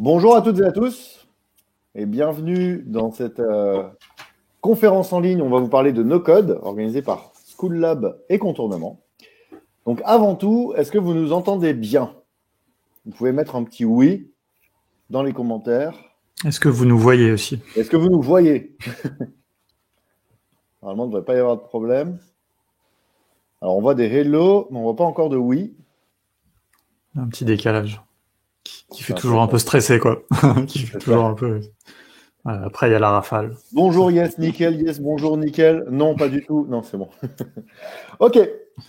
Bonjour à toutes et à tous et bienvenue dans cette conférence en ligne. On va vous parler de no-code organisée par School Lab et Contournement. Donc avant tout, est-ce que vous nous entendez bien? Vous pouvez mettre un petit oui dans les commentaires. Est-ce que vous nous voyez aussi? Est-ce que vous nous voyez? Normalement, il ne devrait pas y avoir de problème. Alors on voit des hello, mais on ne voit pas encore de oui. Un petit décalage qui fait toujours un peu stressé, quoi. Qui fait toujours un peu... Après, il y a la rafale. Bonjour, yes, nickel, yes, bonjour, nickel. Non, pas du tout. Non, c'est bon. Ok,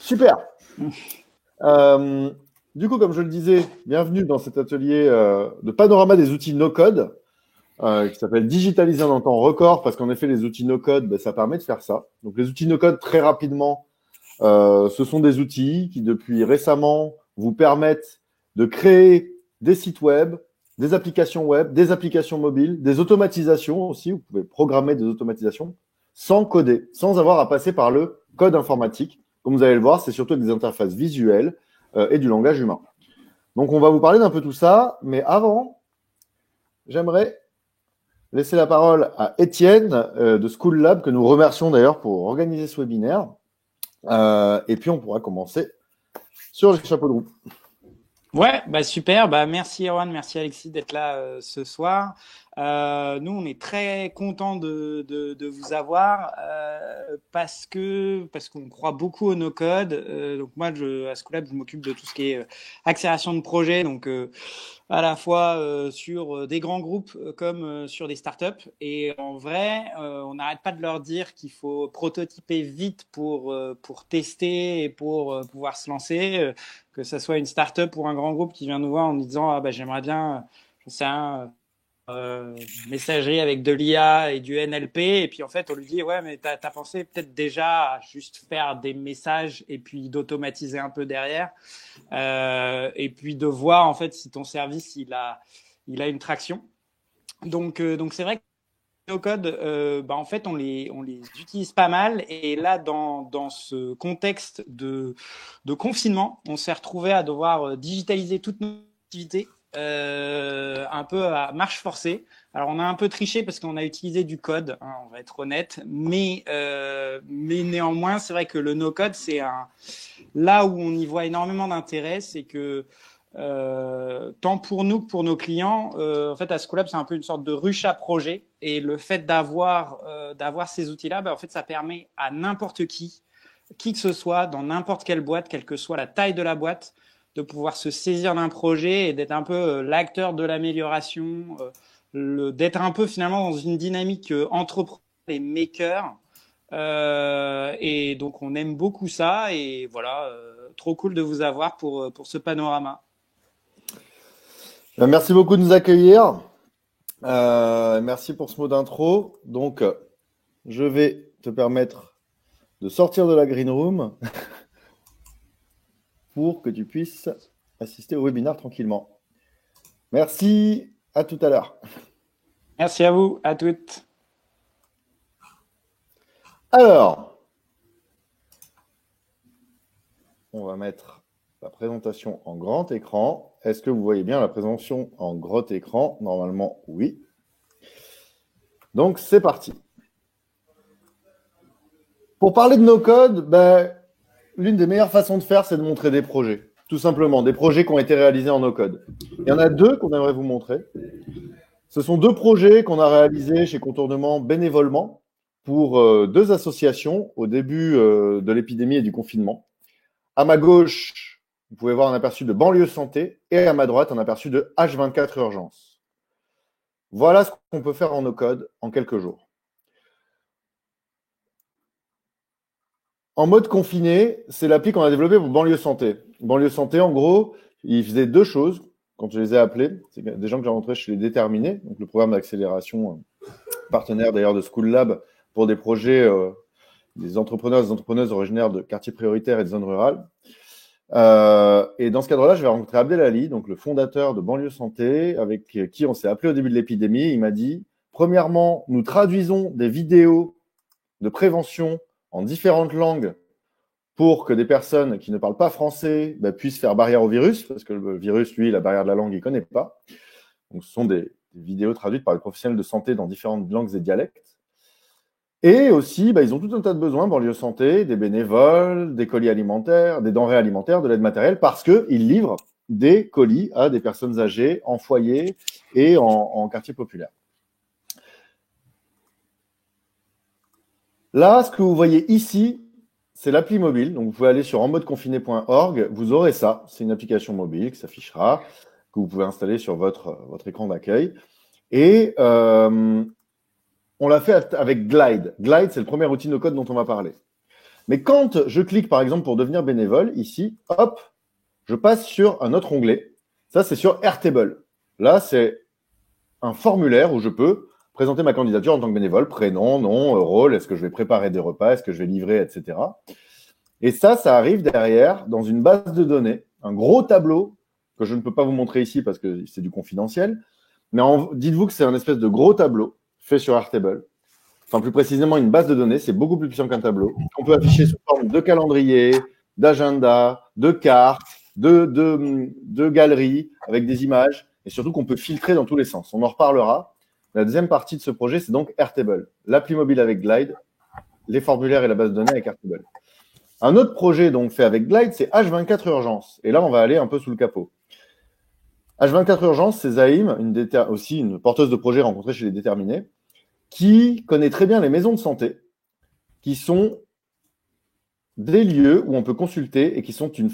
super. Du coup, comme je le disais, bienvenue dans cet atelier de panorama des outils no-code qui s'appelle Digitaliser en un temps record, parce qu'en effet, les outils no-code, ça permet de faire ça. Donc, les outils no-code, très rapidement, ce sont des outils qui, depuis récemment, vous permettent de créer des sites web, des applications web, des applications mobiles, des automatisations aussi. Vous pouvez programmer des automatisations sans coder, sans avoir à passer par le code informatique. Comme vous allez le voir, c'est surtout des interfaces visuelles et du langage humain. Donc, on va vous parler d'un peu tout ça, mais avant, j'aimerais laisser la parole à Étienne de School Lab, que nous remercions d'ailleurs pour organiser ce webinaire. Et puis, on pourra commencer sur les chapeaux de roue. Ouais, super. Merci Erwan, merci Alexis d'être là ce soir. Nous, on est très contents de vous avoir parce qu'on croit beaucoup au no-code. Donc moi, à School Lab, je m'occupe de tout ce qui est accélération de projet, donc à la fois sur des grands groupes comme sur des startups. Et en vrai, on n'arrête pas de leur dire qu'il faut prototyper vite pour tester et pour pouvoir se lancer. Que ça soit une startup ou un grand groupe qui vient nous voir en nous disant j'aimerais bien, je sais messagerie avec de l'IA et du NLP, et puis en fait on lui dit mais t'as pensé peut-être déjà à juste faire des messages et puis d'automatiser un peu derrière et puis de voir en fait si ton service il a une traction. Donc c'est vrai que nos codes, en fait, on les utilise pas mal. Et là, dans ce contexte de confinement, on s'est retrouvé à devoir digitaliser toute notre activité un peu à marche forcée. Alors, on a un peu triché parce qu'on a utilisé du code, hein, on va être honnête. Mais néanmoins, c'est vrai que le no-code, c'est là où on y voit énormément d'intérêt, c'est que tant pour nous que pour nos clients, en fait, à School Lab, c'est un peu une sorte de ruche à projet. Et le fait d'avoir ces outils-là, en fait, ça permet à n'importe qui que ce soit, dans n'importe quelle boîte, quelle que soit la taille de la boîte, de pouvoir se saisir d'un projet et d'être un peu l'acteur de l'amélioration, d'être un peu finalement dans une dynamique entrepreneur et maker. Et donc, on aime beaucoup ça. Et voilà, trop cool de vous avoir pour ce panorama. Merci beaucoup de nous accueillir. Merci pour ce mot d'intro. Donc, je vais te permettre de sortir de la green room pour que tu puisses assister au webinaire tranquillement. Merci, à tout à l'heure. Merci à vous, à toutes. Alors, on va mettre la présentation en grand écran. Est-ce que vous voyez bien la présentation en gros écran? Normalement, oui. Donc, c'est parti. Pour parler de no-code, l'une des meilleures façons de faire, c'est de montrer des projets. Tout simplement, des projets qui ont été réalisés en no-code. Il y en a deux qu'on aimerait vous montrer. Ce sont deux projets qu'on a réalisés chez Contournement bénévolement pour deux associations au début de l'épidémie et du confinement. À ma gauche, vous pouvez voir un aperçu de Banlieue Santé et à ma droite, un aperçu de H24 Urgence. Voilà ce qu'on peut faire en no-code en quelques jours. En mode confiné, c'est l'appli qu'on a développée pour Banlieue Santé. Banlieue Santé, en gros, ils faisaient deux choses quand je les ai appelés. C'est des gens que j'ai rencontrés chez les Déterminés, donc le programme d'accélération partenaire d'ailleurs de School Lab pour des projets des entrepreneurs et des entrepreneuses originaires de quartiers prioritaires et de zones rurales. Et dans ce cadre-là, je vais rencontrer Abdelali, donc le fondateur de Banlieue Santé, avec qui on s'est appelé au début de l'épidémie. Il m'a dit, premièrement, nous traduisons des vidéos de prévention en différentes langues pour que des personnes qui ne parlent pas français puissent faire barrière au virus, parce que le virus, lui, la barrière de la langue, il ne connaît pas. Donc, ce sont des vidéos traduites par les professionnels de santé dans différentes langues et dialectes. Et aussi, ils ont tout un tas de besoins, banlieue santé, des bénévoles, des colis alimentaires, des denrées alimentaires, de l'aide matérielle, parce qu'ils livrent des colis à des personnes âgées en foyer et en quartier populaire. Là, ce que vous voyez ici, c'est l'appli mobile. Donc, vous pouvez aller sur enmodeconfiné.org. Vous aurez ça. C'est une application mobile qui s'affichera, que vous pouvez installer sur votre écran d'accueil. Et on l'a fait avec Glide. Glide, c'est le premier outil no-code dont on va parler. Mais quand je clique, par exemple, pour devenir bénévole, ici, hop, je passe sur un autre onglet. Ça, c'est sur Airtable. Là, c'est un formulaire où je peux présenter ma candidature en tant que bénévole, prénom, nom, rôle, est-ce que je vais préparer des repas, est-ce que je vais livrer, etc. Et ça arrive derrière dans une base de données, un gros tableau que je ne peux pas vous montrer ici parce que c'est du confidentiel, mais dites-vous que c'est un espèce de gros tableau fait sur Airtable. Enfin, plus précisément, une base de données, c'est beaucoup plus puissant qu'un tableau, qu'on peut afficher sous forme de calendrier, d'agenda, de cartes, de galeries avec des images, et surtout qu'on peut filtrer dans tous les sens. On en reparlera. La deuxième partie de ce projet, c'est donc Airtable. L'appli mobile avec Glide, les formulaires et la base de données avec Airtable. Un autre projet donc fait avec Glide, c'est H24 Urgence. Et là, on va aller un peu sous le capot. H24 Urgence, c'est Zaïm, aussi une porteuse de projet rencontrée chez les Déterminés, qui connaît très bien les maisons de santé, qui sont des lieux où on peut consulter et qui sont une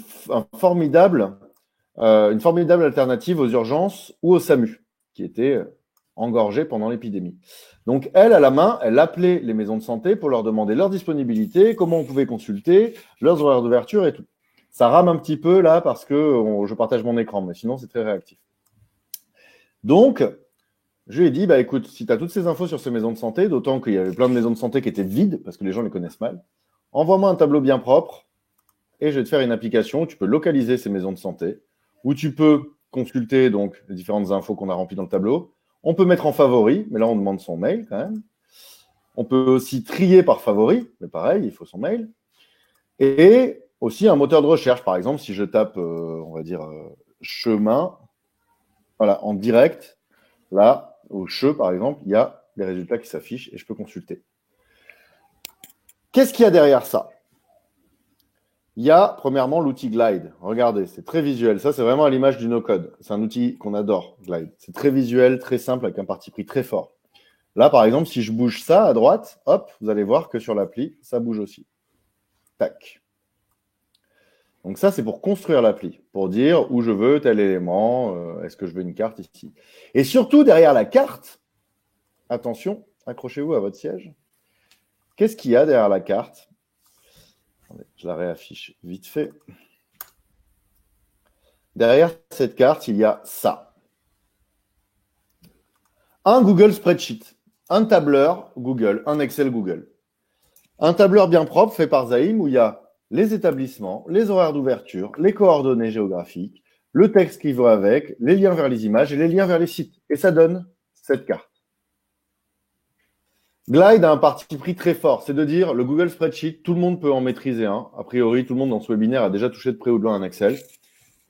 formidable alternative aux urgences ou au SAMU, qui étaient engorgés pendant l'épidémie. Donc, elle, à la main, elle appelait les maisons de santé pour leur demander leur disponibilité, comment on pouvait consulter, leurs horaires d'ouverture et tout. Ça rame un petit peu là parce que je partage mon écran, mais sinon, c'est très réactif. Donc, je lui ai dit, écoute, si tu as toutes ces infos sur ces maisons de santé, d'autant qu'il y avait plein de maisons de santé qui étaient vides parce que les gens les connaissent mal, envoie-moi un tableau bien propre et je vais te faire une application où tu peux localiser ces maisons de santé, où tu peux consulter donc les différentes infos qu'on a remplies dans le tableau. On peut mettre en favori, mais là, on demande son mail quand même. On peut aussi trier par favori, mais pareil, il faut son mail. Et aussi un moteur de recherche, par exemple, si je tape, on va dire, chemin, voilà, en direct, là, au che, par exemple, il y a les résultats qui s'affichent et je peux consulter. Qu'est-ce qu'il y a derrière ça? Il y a, premièrement, l'outil Glide. Regardez, c'est très visuel. Ça, c'est vraiment à l'image du no-code. C'est un outil qu'on adore, Glide. C'est très visuel, très simple, avec un parti pris très fort. Là, par exemple, si je bouge ça à droite, hop, vous allez voir que sur l'appli, ça bouge aussi. Tac. Donc ça, c'est pour construire l'appli, pour dire où je veux tel élément, est-ce que je veux une carte ici. Et surtout, derrière la carte, attention, accrochez-vous à votre siège. Qu'est-ce qu'il y a derrière la carte? Je la réaffiche vite fait. Derrière cette carte, il y a ça. Un Google Spreadsheet, un tableur Google, un Excel Google. Un tableur bien propre fait par Zaïm où il y a les établissements, les horaires d'ouverture, les coordonnées géographiques, le texte qui va avec, les liens vers les images et les liens vers les sites. Et ça donne cette carte. Glide a un parti pris très fort, c'est de dire le Google Spreadsheet, tout le monde peut en maîtriser un. A priori, tout le monde dans ce webinaire a déjà touché de près ou de loin un Excel.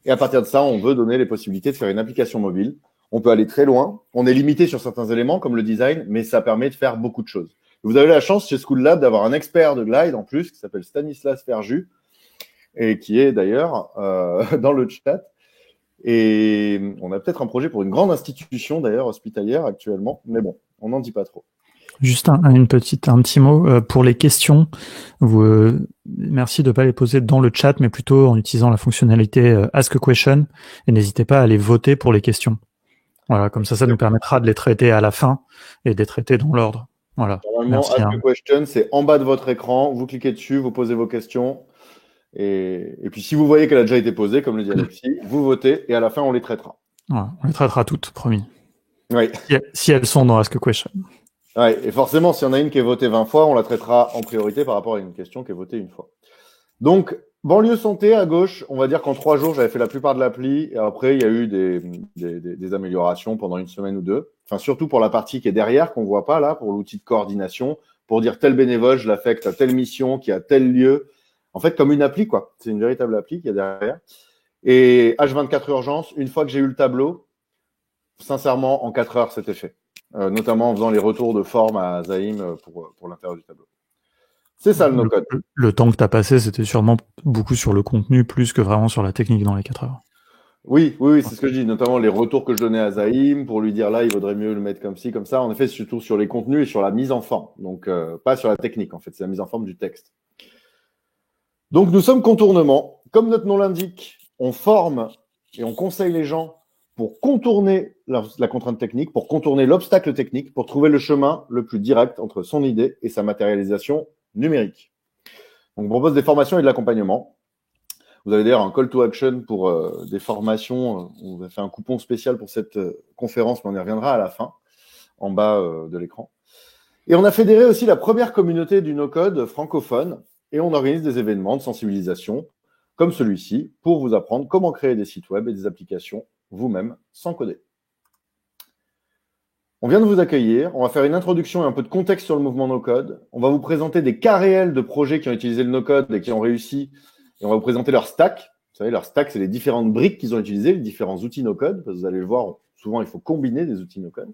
Et à partir de ça, on veut donner les possibilités de faire une application mobile. On peut aller très loin. On est limité sur certains éléments comme le design, mais ça permet de faire beaucoup de choses. Vous avez la chance chez School Lab d'avoir un expert de Glide en plus qui s'appelle Stanislas Ferjus et qui est d'ailleurs dans le chat. Et on a peut-être un projet pour une grande institution d'ailleurs hospitalière actuellement, mais bon, on n'en dit pas trop. Juste un petit mot pour les questions. Merci de ne pas les poser dans le chat, mais plutôt en utilisant la fonctionnalité Ask a Question. Et n'hésitez pas à les voter pour les questions. Voilà, comme ça nous permettra de les traiter à la fin et de les traiter dans l'ordre. Voilà. Normalement, Ask a Question, c'est en bas de votre écran. Vous cliquez dessus, vous posez vos questions. Et puis, si vous voyez qu'elle a déjà été posée, comme le dit Alexis, vous votez et à la fin, on les traitera. Voilà, on les traitera toutes, promis. Oui. Si elles sont dans Ask a Question. Ouais, et forcément, s'il y en a une qui est votée 20 fois, on la traitera en priorité par rapport à une question qui est votée une fois. Donc, banlieue santé à gauche, on va dire qu'en 3 jours, j'avais fait la plupart de l'appli. Et après, il y a eu des améliorations pendant une semaine ou deux. Enfin, surtout pour la partie qui est derrière, qu'on voit pas là, pour l'outil de coordination, pour dire tel bénévole, je l'affecte à telle mission, qui a tel lieu. En fait, comme une appli, quoi. C'est une véritable appli qu'il y a derrière. Et H24 Urgence, une fois que j'ai eu le tableau, sincèrement, en 4 heures, c'était fait. Notamment en faisant les retours de forme à Zaïm pour l'intérieur du tableau. C'est ça le no-code. Le temps que tu as passé, c'était sûrement beaucoup sur le contenu plus que vraiment sur la technique dans les 4 heures. Oui, c'est ce que je dis, notamment les retours que je donnais à Zaïm pour lui dire là, il vaudrait mieux le mettre comme ci, comme ça. En effet, surtout sur les contenus et sur la mise en forme. Donc, pas sur la technique, en fait, c'est la mise en forme du texte. Donc, nous sommes contournement. Comme notre nom l'indique, on forme et on conseille les gens pour contourner la contrainte technique, pour contourner l'obstacle technique, pour trouver le chemin le plus direct entre son idée et sa matérialisation numérique. Donc, on propose des formations et de l'accompagnement. Vous avez d'ailleurs un call to action pour des formations. On a fait un coupon spécial pour cette conférence, mais on y reviendra à la fin, en bas de l'écran. Et on a fédéré aussi la première communauté du no-code francophone et on organise des événements de sensibilisation comme celui-ci pour vous apprendre comment créer des sites web et des applications vous-même sans coder. On vient de vous accueillir, on va faire une introduction et un peu de contexte sur le mouvement no-code. On va vous présenter des cas réels de projets qui ont utilisé le no-code et qui ont réussi. Et on va vous présenter leur stack. Vous savez, leur stack, c'est les différentes briques qu'ils ont utilisées, les différents outils no-code. Vous allez le voir, souvent, il faut combiner des outils no-code.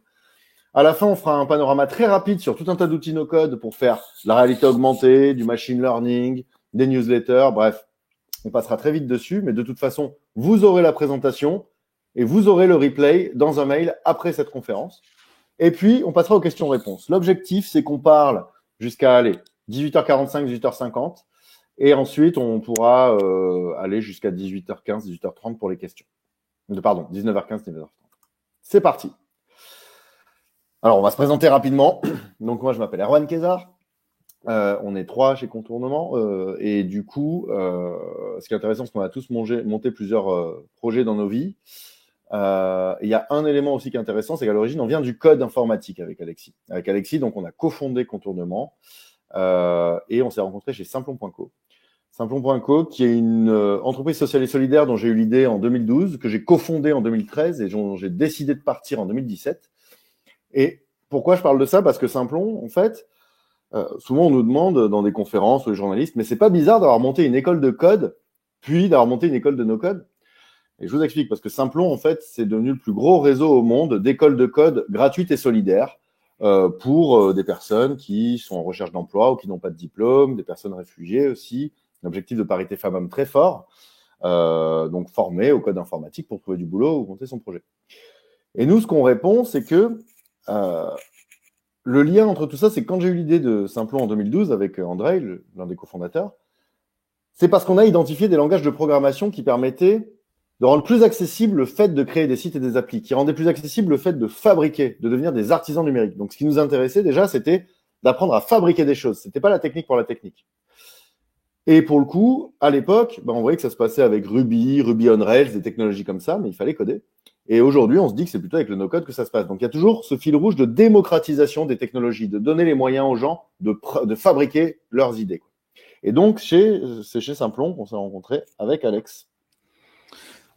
À la fin, on fera un panorama très rapide sur tout un tas d'outils no-code pour faire la réalité augmentée, du machine learning, des newsletters, bref. On passera très vite dessus, mais de toute façon, vous aurez la présentation et vous aurez le replay dans un mail après cette conférence. Et puis, on passera aux questions-réponses. L'objectif, c'est qu'on parle jusqu'à 18h45, 18h50. Et ensuite, on pourra aller jusqu'à 18h15, 18h30 pour les questions. Pardon, 19h15, 19h30. C'est parti. Alors, on va se présenter rapidement. Donc, moi, je m'appelle Erwan Kézard. On est 3 chez Contournement. Et du coup, ce qui est intéressant, c'est qu'on a tous monté plusieurs projets dans nos vies. Il y a un élément aussi qui est intéressant, c'est qu'à l'origine, on vient du code informatique avec Alexis. Avec Alexis, donc, on a cofondé Contournement et on s'est rencontrés chez Simplon.co. Simplon.co, qui est une entreprise sociale et solidaire dont j'ai eu l'idée en 2012, que j'ai cofondée en 2013 et dont j'ai décidé de partir en 2017. Et pourquoi je parle de ça? Parce que Simplon, en fait, souvent on nous demande dans des conférences aux journalistes, mais c'est pas bizarre d'avoir monté une école de code, puis d'avoir monté une école de no-code? Et je vous explique, parce que Simplon, en fait, c'est devenu le plus gros réseau au monde d'écoles de code gratuites et solidaires pour des personnes qui sont en recherche d'emploi ou qui n'ont pas de diplôme, des personnes réfugiées aussi. Un objectif de parité femmes-hommes très fort, donc formé au code informatique pour trouver du boulot ou monter son projet. Et nous, ce qu'on répond, c'est que le lien entre tout ça, c'est que quand j'ai eu l'idée de Simplon en 2012 avec Andrei, l'un des cofondateurs, c'est parce qu'on a identifié des langages de programmation qui permettaient de rendre plus accessible le fait de créer des sites et des applis, qui rendaient plus accessible le fait de fabriquer, de devenir des artisans numériques. Donc, ce qui nous intéressait déjà, c'était d'apprendre à fabriquer des choses. C'était pas la technique pour la technique. Et pour le coup, à l'époque, on voyait que ça se passait avec Ruby, Ruby on Rails, des technologies comme ça, mais il fallait coder. Et aujourd'hui, on se dit que c'est plutôt avec le no-code que ça se passe. Donc, il y a toujours ce fil rouge de démocratisation des technologies, de donner les moyens aux gens de fabriquer leurs idées. Et donc, c'est chez Simplon qu'on s'est rencontrés avec Alex.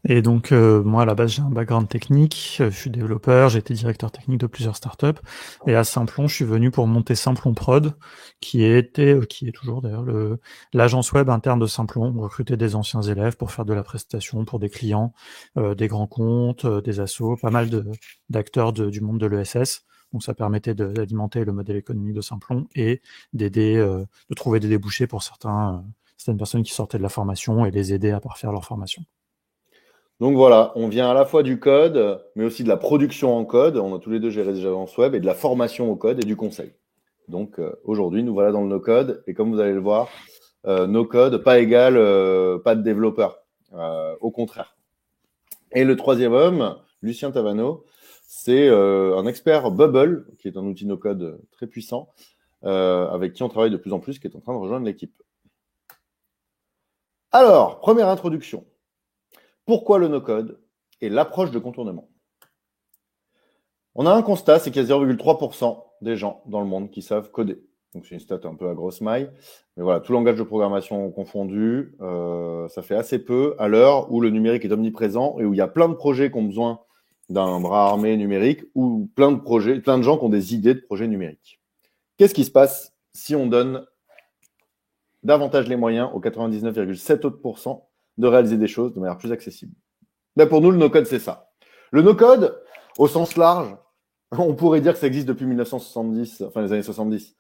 Et donc, moi, à la base, j'ai un background technique. Je suis développeur, j'ai été directeur technique de plusieurs startups. Et à Simplon, je suis venu pour monter Simplon Prod, qui est toujours d'ailleurs l'agence web interne de Simplon. On recrutait des anciens élèves pour faire de la prestation pour des clients, des grands comptes, des assos, pas mal d'acteurs du monde de l'ESS. Donc, ça permettait d'alimenter le modèle économique de Simplon et d'aider, de trouver des débouchés pour certaines personnes qui sortaient de la formation et les aider à parfaire leur formation. Donc voilà, on vient à la fois du code, mais aussi de la production en code. On a tous les deux géré des agences web et de la formation au code et du conseil. Donc aujourd'hui, nous voilà dans le no-code. Et comme vous allez le voir, no-code, pas égal, pas de développeur. Au contraire. Et le troisième homme, Lucien Tavano, c'est un expert Bubble, qui est un outil no-code très puissant, avec qui on travaille de plus en plus, qui est en train de rejoindre l'équipe. Alors, première introduction. Pourquoi le no-code et l'approche de contournement? On a un constat, c'est qu'il y a 0,3% des gens dans le monde qui savent coder. Donc c'est une stat un peu à grosse maille. Mais voilà, tout langage de programmation confondu, ça fait assez peu à l'heure où le numérique est omniprésent et où il y a plein de projets qui ont besoin d'un bras armé numérique ou plein de gens qui ont des idées de projets numériques. Qu'est-ce qui se passe si on donne davantage les moyens aux 99,7 autres % de réaliser des choses de manière plus accessible? Ben pour nous, le no-code, c'est ça. Le no-code, Au sens large, on pourrait dire que ça existe depuis 1970, enfin les années 70.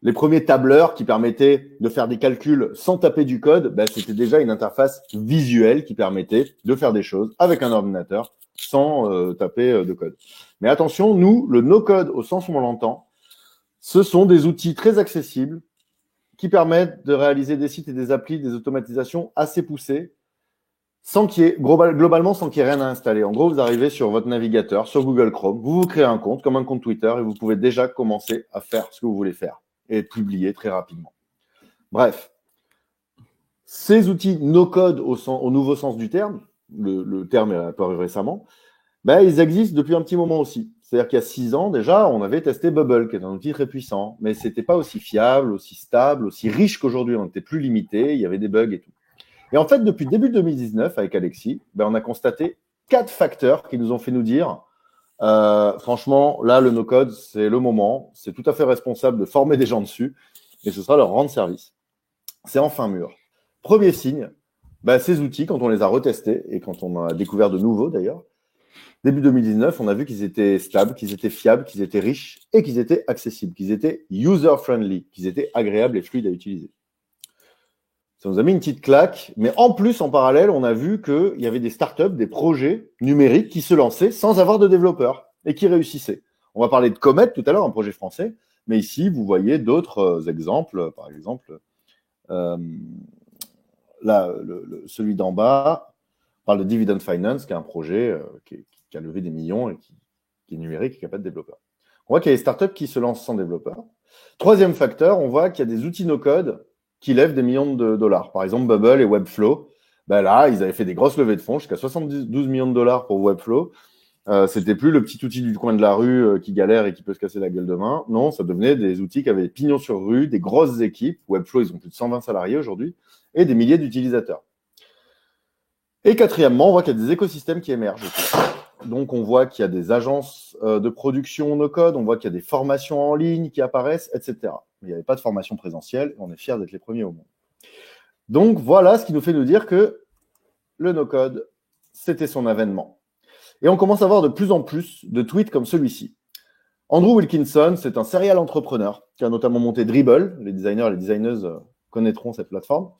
Les premiers tableurs qui permettaient de faire des calculs sans taper du code, ben, c'était déjà une interface visuelle qui permettait de faire des choses avec un ordinateur sans taper de code. Mais attention, nous, le no-code au sens où on l'entend, ce sont des outils très accessibles qui permettent de réaliser des sites et des applis, des automatisations assez poussées, sans qu'il y ait, globalement, sans qu'il y ait rien à installer. En gros, vous arrivez sur votre navigateur, sur Google Chrome, vous vous créez un compte, comme un compte Twitter, et vous pouvez déjà commencer à faire ce que vous voulez faire et publier très rapidement. Bref, ces outils no-code au nouveau sens du terme, le terme est apparu récemment, ben, ils existent depuis un petit moment aussi. C'est-à-dire qu'il y a 6 ans déjà, on avait testé Bubble, qui est un outil très puissant, mais c'était pas aussi fiable, aussi stable, aussi riche qu'aujourd'hui. On était plus limité, il y avait des bugs et tout. Et en fait, depuis début 2019, avec Alexis, ben, on a constaté 4 facteurs qui nous ont fait nous dire franchement, là, le no-code, c'est le moment. C'est tout à fait responsable de former des gens dessus et ce sera leur rendre service. C'est enfin mûr. Premier signe, ben, ces outils, quand on les a retestés et quand on a découvert de nouveaux d'ailleurs, début 2019, on a vu qu'ils étaient stables, qu'ils étaient fiables, qu'ils étaient riches et qu'ils étaient accessibles, qu'ils étaient user-friendly, qu'ils étaient agréables et fluides à utiliser. Ça nous a mis une petite claque, mais en plus, en parallèle, on a vu qu'il y avait des startups, des projets numériques qui se lançaient sans avoir de développeurs et qui réussissaient. On va parler de Comet tout à l'heure, un projet français, mais ici, vous voyez d'autres exemples. Par exemple, là, celui d'en bas parle de Dividend Finance, qui est un projet qui a levé des millions et qui est numérique et qui n'a pas de développeurs. On voit qu'il y a des startups qui se lancent sans développeurs. Troisième facteur, on voit qu'il y a des outils no-code qui lèvent des millions de dollars. Par exemple, Bubble et Webflow. Ben là, ils avaient fait des grosses levées de fonds, jusqu'à 72 millions de dollars pour Webflow. C'était plus le petit outil du coin de la rue qui galère et qui peut se casser la gueule demain. Non, ça devenait des outils qui avaient des pignons sur rue, des grosses équipes. Webflow, ils ont plus de 120 salariés aujourd'hui et des milliers d'utilisateurs. Et quatrièmement, on voit qu'il y a des écosystèmes qui émergent. Donc, on voit qu'il y a des agences de production no-code, on voit qu'il y a des formations en ligne qui apparaissent, etc. Mais il n'y avait pas de formation présentielle, et on est fiers d'être les premiers au monde. Donc, voilà ce qui nous fait nous dire que le no-code, c'était son avènement. Et on commence à voir de plus en plus de tweets comme celui-ci. Andrew Wilkinson, c'est un serial entrepreneur qui a notamment monté Dribbble. Les designers et les designeuses connaîtront cette plateforme.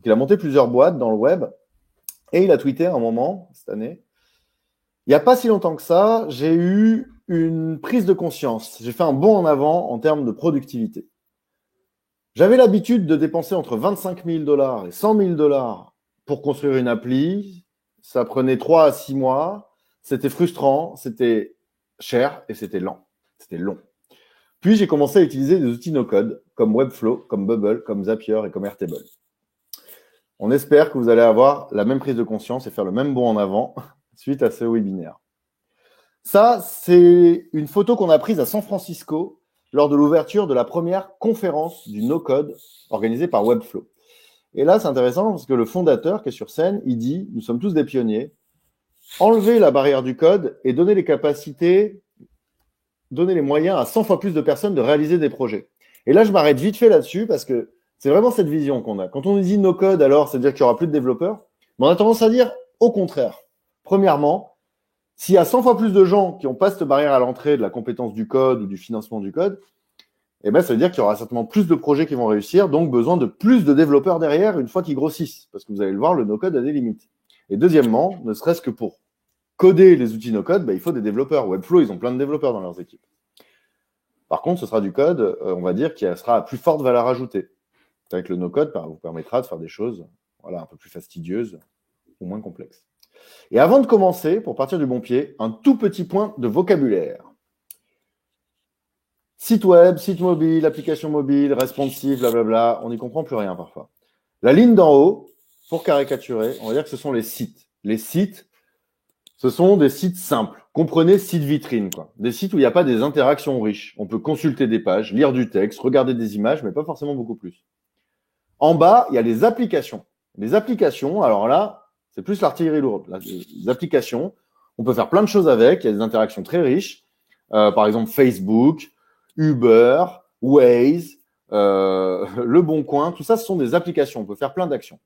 Il a monté plusieurs boîtes dans le web, et il a tweeté à un moment, cette année, il n'y a pas si longtemps que ça, j'ai eu une prise de conscience. J'ai fait un bond en avant en termes de productivité. J'avais l'habitude de dépenser entre 25 000 $ et 100 000 $ pour construire une appli. Ça prenait 3 à 6 mois. C'était frustrant, c'était cher et c'était lent. C'était long. Puis, j'ai commencé à utiliser des outils no-code comme Webflow, comme Bubble, comme Zapier et comme Airtable. On espère que vous allez avoir la même prise de conscience et faire le même bond en avant suite à ce webinaire. Ça, c'est une photo qu'on a prise à San Francisco lors de l'ouverture de la première conférence du no-code organisée par Webflow. Et là, c'est intéressant parce que le fondateur qui est sur scène, il dit « Nous sommes tous des pionniers. Enlevez la barrière du code et donnez les capacités, donnez les moyens à 100 fois plus de personnes de réaliser des projets. » Et là, je m'arrête vite fait là-dessus parce que c'est vraiment cette vision qu'on a. Quand on dit no-code, alors, c'est-à-dire qu'il n'y aura plus de développeurs. Mais on a tendance à dire au contraire. Premièrement, s'il y a 100 fois plus de gens qui n'ont pas cette barrière à l'entrée de la compétence du code ou du financement du code, eh ben, ça veut dire qu'il y aura certainement plus de projets qui vont réussir, donc besoin de plus de développeurs derrière une fois qu'ils grossissent. Parce que vous allez le voir, le no-code a des limites. Et deuxièmement, ne serait-ce que pour coder les outils no-code, ben, il faut des développeurs. Webflow, ils ont plein de développeurs dans leurs équipes. Par contre, ce sera du code, on va dire, qui sera à plus forte valeur ajoutée. Avec le no-code, vous permettra de faire des choses un peu plus fastidieuses ou moins complexes. Et avant de commencer, pour partir du bon pied, un tout petit point de vocabulaire. Site web, site mobile, application mobile, responsive, blablabla, on n'y comprend plus rien parfois. La ligne d'en haut, pour caricaturer, on va dire que ce sont les sites. Les sites, ce sont des sites simples. Comprenez site vitrine, quoi. Des sites où il n'y a pas des interactions riches. On peut consulter des pages, lire du texte, regarder des images, mais pas forcément beaucoup plus. En bas, il y a les applications. Les applications, alors là, c'est plus l'artillerie lourde. Les applications, on peut faire plein de choses avec. Il y a des interactions très riches. Par exemple, Facebook, Uber, Waze, Le Bon Coin. Tout ça, ce sont des applications. On peut faire plein d'actions.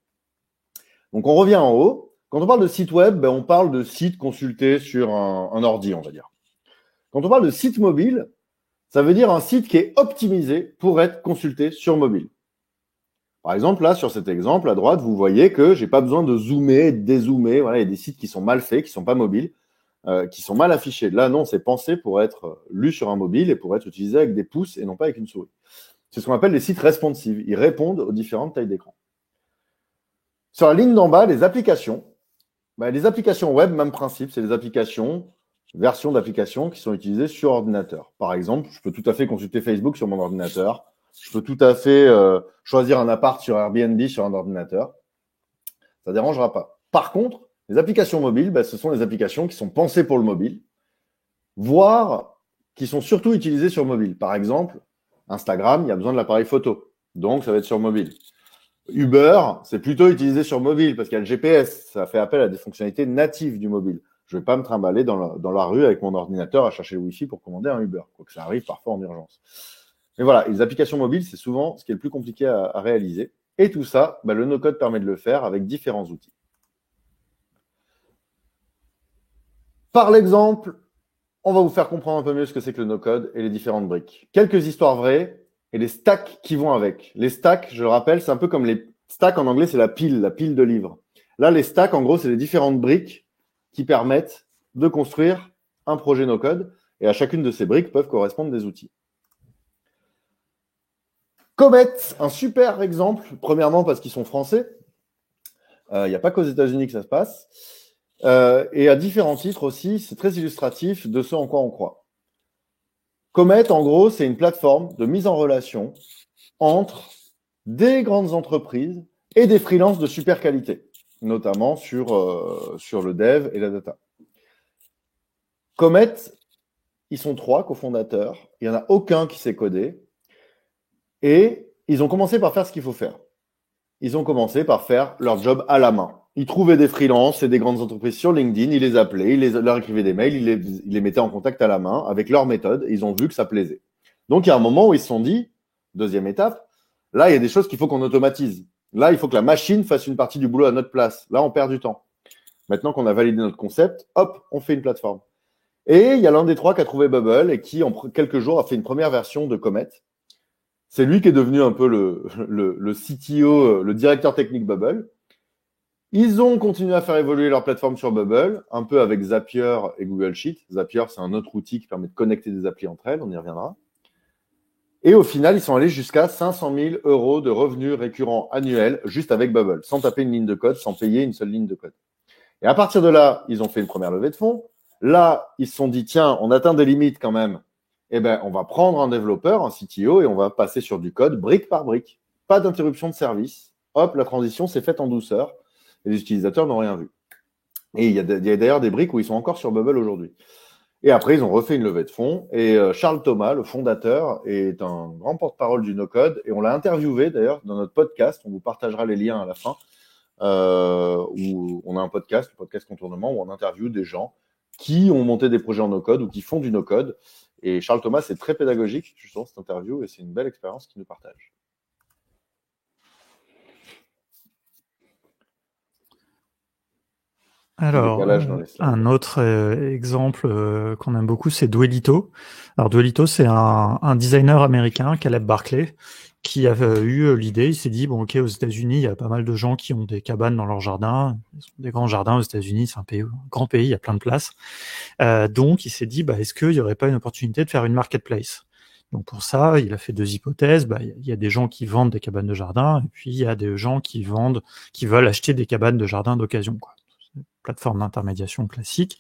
Donc, on revient en haut. Quand on parle de site web, on parle de site consulté sur un ordi, on va dire. Quand on parle de site mobile, ça veut dire un site qui est optimisé pour être consulté sur mobile. Par exemple, là, sur cet exemple, à droite, vous voyez que j'ai pas besoin de zoomer, de dézoomer. Voilà, il y a des sites qui sont mal faits, qui sont pas mobiles, qui sont mal affichés. Là, non, c'est pensé pour être lu sur un mobile et pour être utilisé avec des pouces et non pas avec une souris. C'est ce qu'on appelle les sites responsive. Ils répondent aux différentes tailles d'écran. Sur la ligne d'en bas, les applications. Les applications web, même principe, c'est des applications, versions d'applications qui sont utilisées sur ordinateur. Par exemple, je peux tout à fait consulter Facebook sur mon ordinateur. Je peux tout à fait choisir un appart sur Airbnb sur un ordinateur. Ça ne dérangera pas. Par contre, les applications mobiles, ce sont des applications qui sont pensées pour le mobile, voire qui sont surtout utilisées sur mobile. Par exemple, Instagram, il y a besoin de l'appareil photo. Donc, ça va être sur mobile. Uber, c'est plutôt utilisé sur mobile parce qu'il y a le GPS. Ça fait appel à des fonctionnalités natives du mobile. Je ne vais pas me trimballer dans la rue avec mon ordinateur à chercher le Wi-Fi pour commander un Uber, quoique ça arrive parfois en urgence. Mais voilà, les applications mobiles, c'est souvent ce qui est le plus compliqué à réaliser. Et tout ça, le no-code permet de le faire avec différents outils. Par l'exemple, on va vous faire comprendre un peu mieux ce que c'est que le no-code et les différentes briques. Quelques histoires vraies et les stacks qui vont avec. Les stacks, je le rappelle, c'est un peu comme les stacks en anglais, c'est la pile de livres. Là, les stacks, en gros, c'est les différentes briques qui permettent de construire un projet no-code. Et à chacune de ces briques peuvent correspondre des outils. Comet, un super exemple, premièrement parce qu'ils sont français. Il n'y a pas qu'aux États-Unis que ça se passe. Et à différents titres aussi, c'est très illustratif de ce en quoi on croit. Comet, en gros, c'est une plateforme de mise en relation entre des grandes entreprises et des freelances de super qualité, notamment sur le dev et la data. Comet, ils sont 3 cofondateurs. Il n'y en a aucun qui sait coder. Et ils ont commencé par faire ce qu'il faut faire. Ils ont commencé par faire leur job à la main. Ils trouvaient des freelances et des grandes entreprises sur LinkedIn, ils les appelaient, leur écrivaient des mails, ils les mettaient en contact à la main avec leur méthode et ils ont vu que ça plaisait. Donc, il y a un moment où ils se sont dit, deuxième étape, là, il y a des choses qu'il faut qu'on automatise. Là, il faut que la machine fasse une partie du boulot à notre place. Là, on perd du temps. Maintenant qu'on a validé notre concept, hop, on fait une plateforme. Et il y a l'un des 3 qui a trouvé Bubble et qui, en quelques jours, a fait une première version de Comet. C'est lui qui est devenu un peu le CTO, le directeur technique Bubble. Ils ont continué à faire évoluer leur plateforme sur Bubble, un peu avec Zapier et Google Sheet. Zapier, c'est un autre outil qui permet de connecter des applis entre elles, on y reviendra. Et au final, ils sont allés jusqu'à 500 000 € de revenus récurrents annuels juste avec Bubble, sans taper une ligne de code, sans payer une seule ligne de code. Et à partir de là, ils ont fait une première levée de fonds. Là, ils se sont dit, tiens, on atteint des limites quand même. Eh ben, on va prendre un développeur, un CTO, et on va passer sur du code brique par brique. Pas d'interruption de service. Hop, la transition s'est faite en douceur. Et les utilisateurs n'ont rien vu. Et il y a d'ailleurs des briques où ils sont encore sur Bubble aujourd'hui. Et après, ils ont refait une levée de fonds. Et Charles Thomas, le fondateur, est un grand porte-parole du no-code. Et on l'a interviewé d'ailleurs dans notre podcast. On vous partagera les liens à la fin. Où on a un podcast, le podcast Contournement, où on interviewe des gens qui ont monté des projets en no-code ou qui font du no-code. Et Charles Thomas, c'est très pédagogique, justement, cette interview, et c'est une belle expérience qu'il nous partage. Alors, un autre exemple qu'on aime beaucoup, c'est Duelito. Alors, Duelito, c'est un designer américain, Caleb Barkley, qui avait eu l'idée. Il s'est dit, bon, ok, aux États-Unis, il y a pas mal de gens qui ont des cabanes dans leur jardin. Ils ont des grands jardins aux États-Unis, c'est un grand pays, il y a plein de places. Donc, il s'est dit, est-ce qu'il n'y aurait pas une opportunité de faire une marketplace? Donc pour ça, il a fait 2 hypothèses. Il y a des gens qui vendent des cabanes de jardin, et puis il y a des gens qui veulent acheter des cabanes de jardin d'occasion, quoi. Plateforme d'intermédiation classique.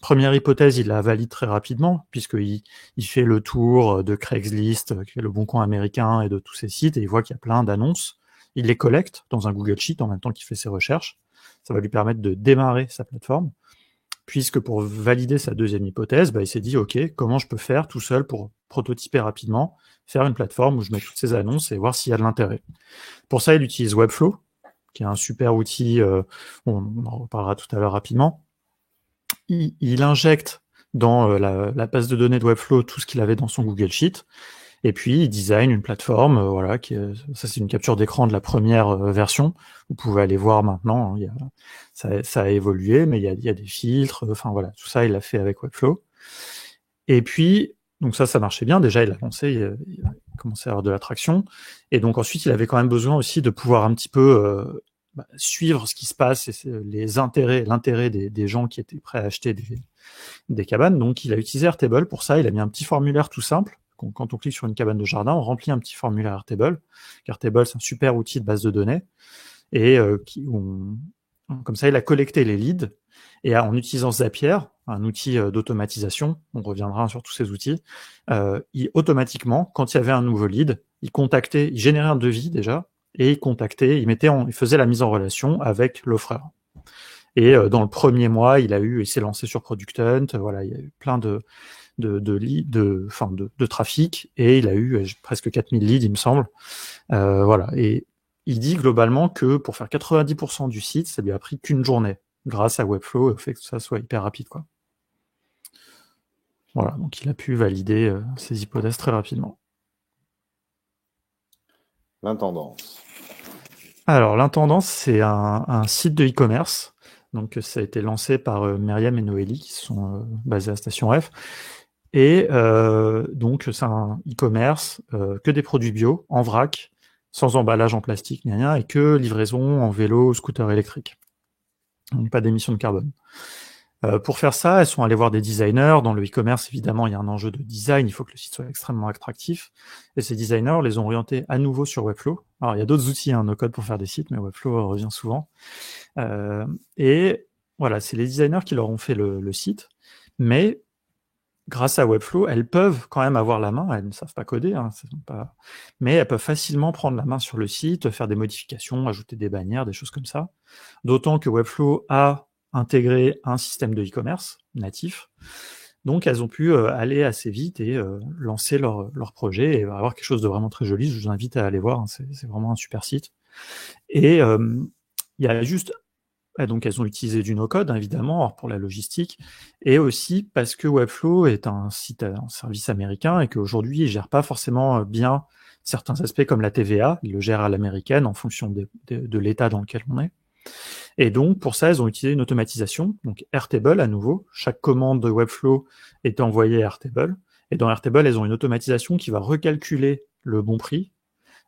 Première hypothèse, il la valide très rapidement, puisqu'il fait le tour de Craigslist, qui est le bon coin américain, et de tous ces sites, et il voit qu'il y a plein d'annonces. Il les collecte dans un Google Sheet en même temps qu'il fait ses recherches. Ça va lui permettre de démarrer sa plateforme, puisque pour valider sa deuxième hypothèse, il s'est dit, OK, comment je peux faire tout seul pour prototyper rapidement, faire une plateforme où je mets toutes ces annonces et voir s'il y a de l'intérêt. Pour ça, il utilise Webflow, qui est un super outil, on en reparlera tout à l'heure rapidement. Il injecte dans la base de données de Webflow tout ce qu'il avait dans son Google Sheet, et puis il design une plateforme, ça c'est une capture d'écran de la première version. Vous pouvez aller voir maintenant, ça a évolué, mais il y a des filtres, tout ça il l'a fait avec Webflow. Et puis, donc ça marchait bien. Déjà, il a lancé, il a commencé à avoir de l'attraction. Et donc ensuite, il avait quand même besoin aussi de pouvoir un petit peu suivre ce qui se passe et l'intérêt des gens qui étaient prêts à acheter des cabanes. Donc, il a utilisé Airtable pour ça. Il a mis un petit formulaire tout simple. Quand on clique sur une cabane de jardin, on remplit un petit formulaire Airtable. Airtable, c'est un super outil de base de données. Et comme ça, il a collecté les leads. Et en utilisant Zapier, un outil d'automatisation, on reviendra sur tous ces outils, automatiquement, quand il y avait un nouveau lead, il générait un devis déjà, et il faisait la mise en relation avec l'offreur. Et dans le premier mois, il s'est lancé sur Product Hunt, voilà, il y a eu plein de trafic, et il a eu presque 4000 leads, il me semble. Voilà. Et il dit globalement que pour faire 90% du site, ça lui a pris qu'une journée, grâce à Webflow, au fait que ça soit hyper rapide, quoi. Voilà, donc il a pu valider ses hypothèses très rapidement. L'intendance. Alors, l'intendance, c'est un site de e-commerce. Donc, ça a été lancé par Myriam et Noélie, qui sont basés à Station F. Et donc, c'est un e-commerce, que des produits bio, en vrac, sans emballage en plastique, ni rien, et que livraison en vélo, scooter électrique. Donc, pas d'émissions de carbone. Pour faire ça, elles sont allées voir des designers. Dans le e-commerce, évidemment, il y a un enjeu de design. Il faut que le site soit extrêmement attractif. Et ces designers les ont orientés à nouveau sur Webflow. Alors, il y a d'autres outils, no-code pour faire des sites, mais Webflow revient souvent. Et voilà, c'est les designers qui leur ont fait le site. Mais grâce à Webflow, elles peuvent quand même avoir la main. Elles ne savent pas coder, mais elles peuvent facilement prendre la main sur le site, faire des modifications, ajouter des bannières, des choses comme ça. D'autant que Webflow a intégré un système de e-commerce natif. Donc, elles ont pu aller assez vite et lancer leur projet et avoir quelque chose de vraiment très joli. Je vous invite à aller voir, c'est vraiment un super site. Et il y a juste... Donc, elles ont utilisé du no-code, évidemment, pour la logistique, et aussi parce que Webflow est un service américain et qu'aujourd'hui, il gère pas forcément bien certains aspects comme la TVA. Il le gère à l'américaine en fonction de l'état dans lequel on est. Et donc, pour ça, elles ont utilisé une automatisation. Donc, Airtable, à nouveau. Chaque commande de Webflow est envoyée à Airtable. Et dans Airtable, elles ont une automatisation qui va recalculer le bon prix,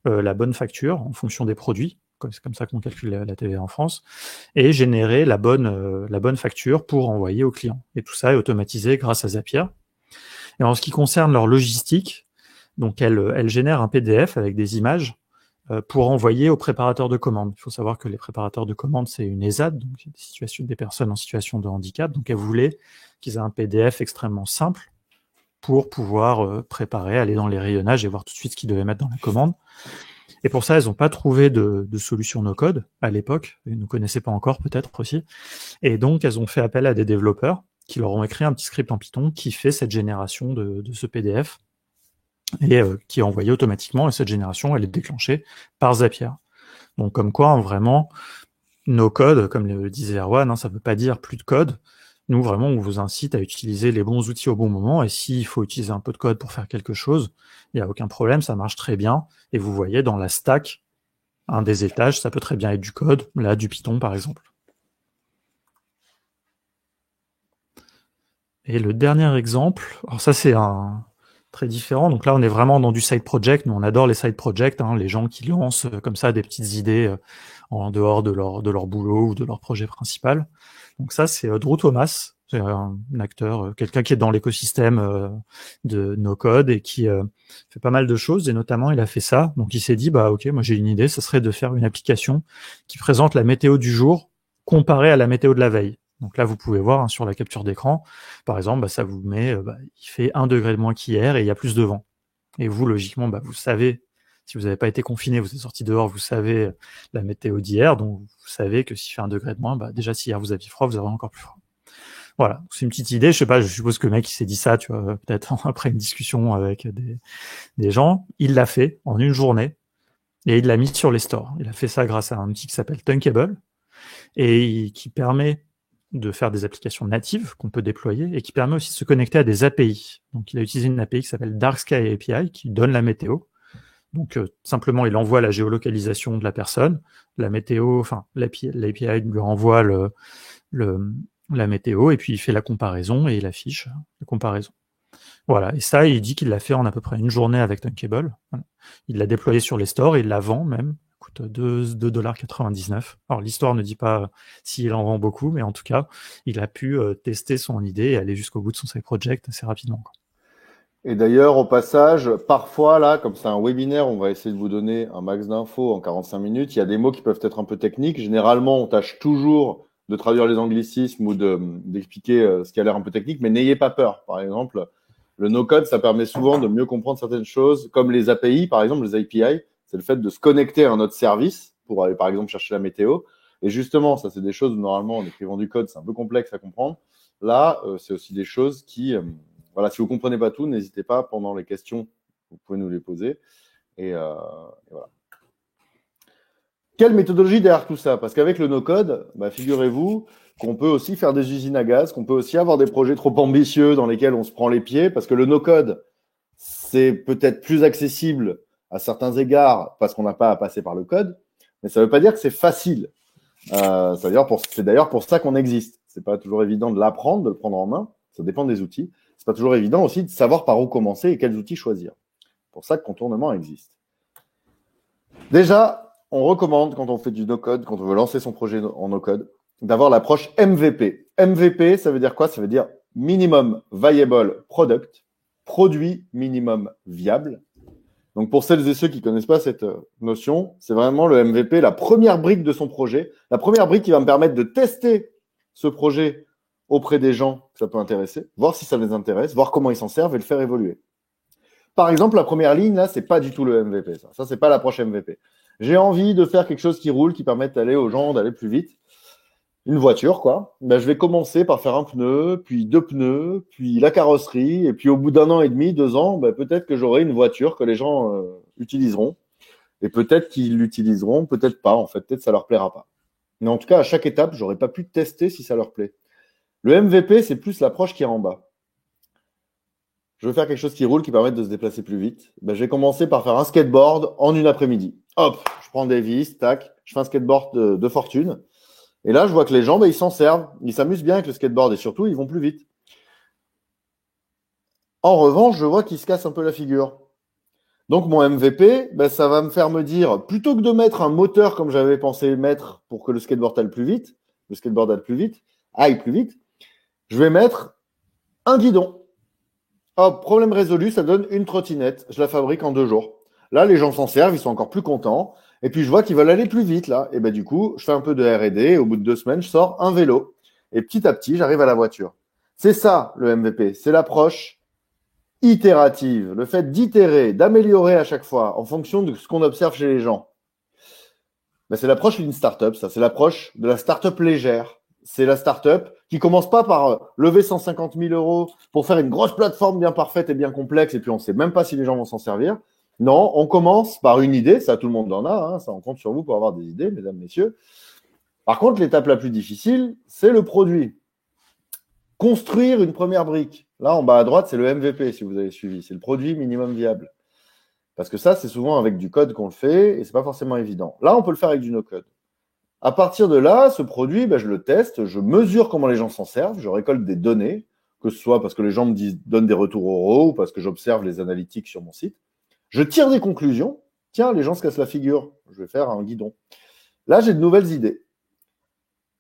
la bonne facture en fonction des produits. C'est comme ça qu'on calcule la TVA en France. Et générer la bonne facture pour envoyer au client. Et tout ça est automatisé grâce à Zapier. Et en ce qui concerne leur logistique, donc elles génèrent un PDF avec des images pour envoyer aux préparateurs de commandes. Il faut savoir que les préparateurs de commandes, c'est une ESAT, donc des personnes en situation de handicap. Donc, elles voulaient qu'ils aient un PDF extrêmement simple pour pouvoir préparer, aller dans les rayonnages et voir tout de suite ce qu'ils devaient mettre dans la commande. Et pour ça, elles n'ont pas trouvé de solution no-code à l'époque. Ils ne connaissaient pas encore, peut-être aussi. Et donc, elles ont fait appel à des développeurs qui leur ont écrit un petit script en Python qui fait cette génération de ce PDF. Et qui est envoyé automatiquement, et cette génération, elle est déclenchée par Zapier. Donc comme quoi, vraiment, no code, comme le disait Erwan, ça ne veut pas dire plus de code. Nous, vraiment, on vous incite à utiliser les bons outils au bon moment, et s'il faut utiliser un peu de code pour faire quelque chose, il n'y a aucun problème, ça marche très bien. Et vous voyez, dans la stack, un des étages, ça peut très bien être du code, là, du Python, par exemple. Et le dernier exemple, alors ça, c'est un... très différent. Donc là, on est vraiment dans du side project. Nous, on adore les side projects, les gens qui lancent comme ça des petites idées en dehors de leur boulot ou de leur projet principal. Donc ça, c'est Drew Thomas, c'est un acteur, quelqu'un qui est dans l'écosystème de no-code et qui fait pas mal de choses. Et notamment, il a fait ça. Donc il s'est dit, ok, moi j'ai une idée, ça serait de faire une application qui présente la météo du jour comparée à la météo de la veille. Donc là, vous pouvez voir sur la capture d'écran, par exemple, ça vous met, il fait 1 degré de moins qu'hier et il y a plus de vent. Et vous, logiquement, vous savez, si vous n'avez pas été confiné, vous êtes sorti dehors, vous savez la météo d'hier, donc vous savez que s'il fait 1 degré de moins, déjà si hier vous aviez froid, vous aurez encore plus froid. Voilà, c'est une petite idée, je sais pas, je suppose que le mec il s'est dit ça, tu vois, peut-être après une discussion avec des gens. Il l'a fait en une journée et il l'a mis sur les stores. Il a fait ça grâce à un outil qui s'appelle Thunkable et qui permet de faire des applications natives qu'on peut déployer et qui permet aussi de se connecter à des API. Donc, il a utilisé une API qui s'appelle Dark Sky API qui donne la météo. Donc, simplement, il envoie la géolocalisation de la personne, la météo, l'API lui renvoie la météo et puis il fait la comparaison et il affiche la comparaison. Voilà, et ça, il dit qu'il l'a fait en à peu près une journée avec Thunkable. Voilà. Il l'a déployé sur les stores, il la vend même. Coûte 2,99 $. Alors l'histoire ne dit pas s'il en vend beaucoup, mais en tout cas, il a pu tester son idée et aller jusqu'au bout de son side project assez rapidement, quoi. Et d'ailleurs, au passage, parfois, là, comme c'est un webinaire, on va essayer de vous donner un max d'infos en 45 minutes. Il y a des mots qui peuvent être un peu techniques. Généralement, on tâche toujours de traduire les anglicismes ou d'expliquer ce qui a l'air un peu technique, mais n'ayez pas peur. Par exemple, le no-code, ça permet souvent de mieux comprendre certaines choses, comme les API, par exemple, les API. C'est le fait de se connecter à un autre service pour aller, par exemple, chercher la météo. Et justement, ça, c'est des choses où, normalement, en écrivant du code, c'est un peu complexe à comprendre. Là, c'est aussi des choses qui… voilà, si vous ne comprenez pas tout, n'hésitez pas pendant les questions, vous pouvez nous les poser. Et voilà. Quelle méthodologie derrière tout ça? Parce qu'avec le no-code, figurez-vous qu'on peut aussi faire des usines à gaz, qu'on peut aussi avoir des projets trop ambitieux dans lesquels on se prend les pieds, parce que le no-code, c'est peut-être plus accessible à certains égards parce qu'on n'a pas à passer par le code, mais ça ne veut pas dire que c'est facile. C'est d'ailleurs pour ça qu'on existe. C'est pas toujours évident de l'apprendre, de le prendre en main. Ça dépend des outils. C'est pas toujours évident aussi de savoir par où commencer et quels outils choisir. C'est pour ça que Contournement existe. Déjà, on recommande quand on fait du no-code, quand on veut lancer son projet en no-code, d'avoir l'approche MVP. MVP, ça veut dire quoi? Ça veut dire Minimum Viable Product, produit minimum viable. Donc pour celles et ceux qui ne connaissent pas cette notion, c'est vraiment le MVP, la première brique de son projet, la première brique qui va me permettre de tester ce projet auprès des gens que ça peut intéresser, voir si ça les intéresse, voir comment ils s'en servent et le faire évoluer. Par exemple, la première ligne, là, c'est pas du tout le MVP. Ça c'est pas l'approche MVP. J'ai envie de faire quelque chose qui roule, qui permette d'aller aux gens, d'aller plus vite. Une voiture, quoi. Je vais commencer par faire un pneu, puis 2 pneus, puis la carrosserie, et puis au bout d'1 an et demi, 2 ans, peut-être que j'aurai une voiture que les gens utiliseront. Et peut-être qu'ils l'utiliseront, peut-être pas, en fait. Peut-être ça leur plaira pas. Mais en tout cas, à chaque étape, j'aurais pas pu tester si ça leur plaît. Le MVP, c'est plus l'approche qui est en bas. Je veux faire quelque chose qui roule, qui permette de se déplacer plus vite. Je vais commencer par faire un skateboard en une après-midi. Hop, je prends des vis, tac, je fais un skateboard de fortune. Et là, je vois que les gens, ils s'en servent. Ils s'amusent bien avec le skateboard et surtout, ils vont plus vite. En revanche, je vois qu'ils se cassent un peu la figure. Donc, mon MVP, ça va me faire me dire, plutôt que de mettre un moteur comme j'avais pensé mettre pour que le skateboard aille plus vite, aille plus vite, je vais mettre un guidon. Hop, problème résolu, ça donne une trottinette. Je la fabrique en 2 jours. Là, les gens s'en servent, ils sont encore plus contents. Et puis, je vois qu'ils veulent aller plus vite, là. Et du coup, je fais un peu de R&D. Et au bout de 2 semaines, je sors un vélo. Et petit à petit, j'arrive à la voiture. C'est ça, le MVP. C'est l'approche itérative. Le fait d'itérer, d'améliorer à chaque fois en fonction de ce qu'on observe chez les gens. C'est l'approche d'une startup, ça. C'est l'approche de la startup légère. C'est la startup qui commence pas par lever 150 000 € pour faire une grosse plateforme bien parfaite et bien complexe. Et puis, on sait même pas si les gens vont s'en servir. Non, on commence par une idée, ça tout le monde en a, hein, ça on compte sur vous pour avoir des idées, mesdames, messieurs. Par contre, l'étape la plus difficile, c'est le produit. Construire une première brique. Là, en bas à droite, c'est le MVP, si vous avez suivi, c'est le produit minimum viable. Parce que ça, c'est souvent avec du code qu'on le fait et c'est pas forcément évident. Là, on peut le faire avec du no-code. À partir de là, ce produit, je le teste, je mesure comment les gens s'en servent, je récolte des données, que ce soit parce que les gens me donnent des retours oraux ou parce que j'observe les analytiques sur mon site. Je tire des conclusions. Tiens, les gens se cassent la figure. Je vais faire un guidon. Là, j'ai de nouvelles idées.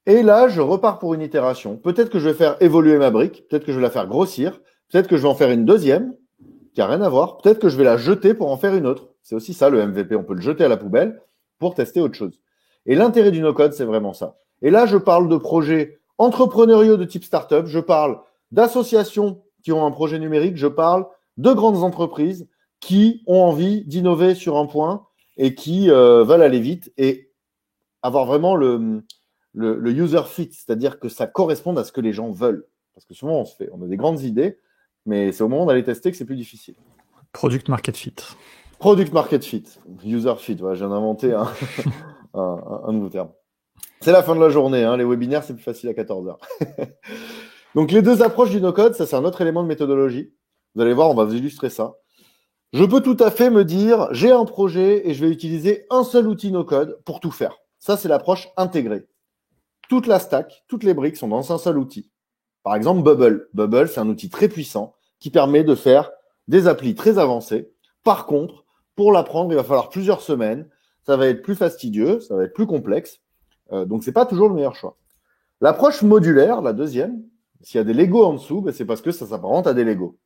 Et là, je repars pour une itération. Peut-être que je vais faire évoluer ma brique. Peut-être que je vais la faire grossir. Peut-être que je vais en faire une deuxième qui n'a rien à voir. Peut-être que je vais la jeter pour en faire une autre. C'est aussi ça, le MVP. On peut le jeter à la poubelle pour tester autre chose. Et l'intérêt du no-code, c'est vraiment ça. Et là, je parle de projets entrepreneuriaux de type startup. Je parle d'associations qui ont un projet numérique. Je parle de grandes entreprises qui ont envie d'innover sur un point et qui veulent aller vite et avoir vraiment le user fit, c'est-à-dire que ça corresponde à ce que les gens veulent. Parce que souvent, on a des grandes idées, mais c'est au moment d'aller tester que c'est plus difficile. Product market fit. Product market fit, user fit, voilà, je viens d'inventer un nouveau terme. C'est la fin de la journée, hein, les webinaires, c'est plus facile à 14h. Donc, les 2 approches du no-code, ça c'est un autre élément de méthodologie. Vous allez voir, on va vous illustrer ça. Je peux tout à fait me dire, j'ai un projet et je vais utiliser un seul outil no-code pour tout faire. Ça, c'est l'approche intégrée. Toute la stack, toutes les briques sont dans un seul outil. Par exemple, Bubble. Bubble, c'est un outil très puissant qui permet de faire des applis très avancées. Par contre, pour l'apprendre, il va falloir plusieurs semaines. Ça va être plus fastidieux, ça va être plus complexe. Donc, ce n'est pas toujours le meilleur choix. L'approche modulaire, la deuxième, s'il y a des Legos en dessous, c'est parce que ça s'apparente à des Legos.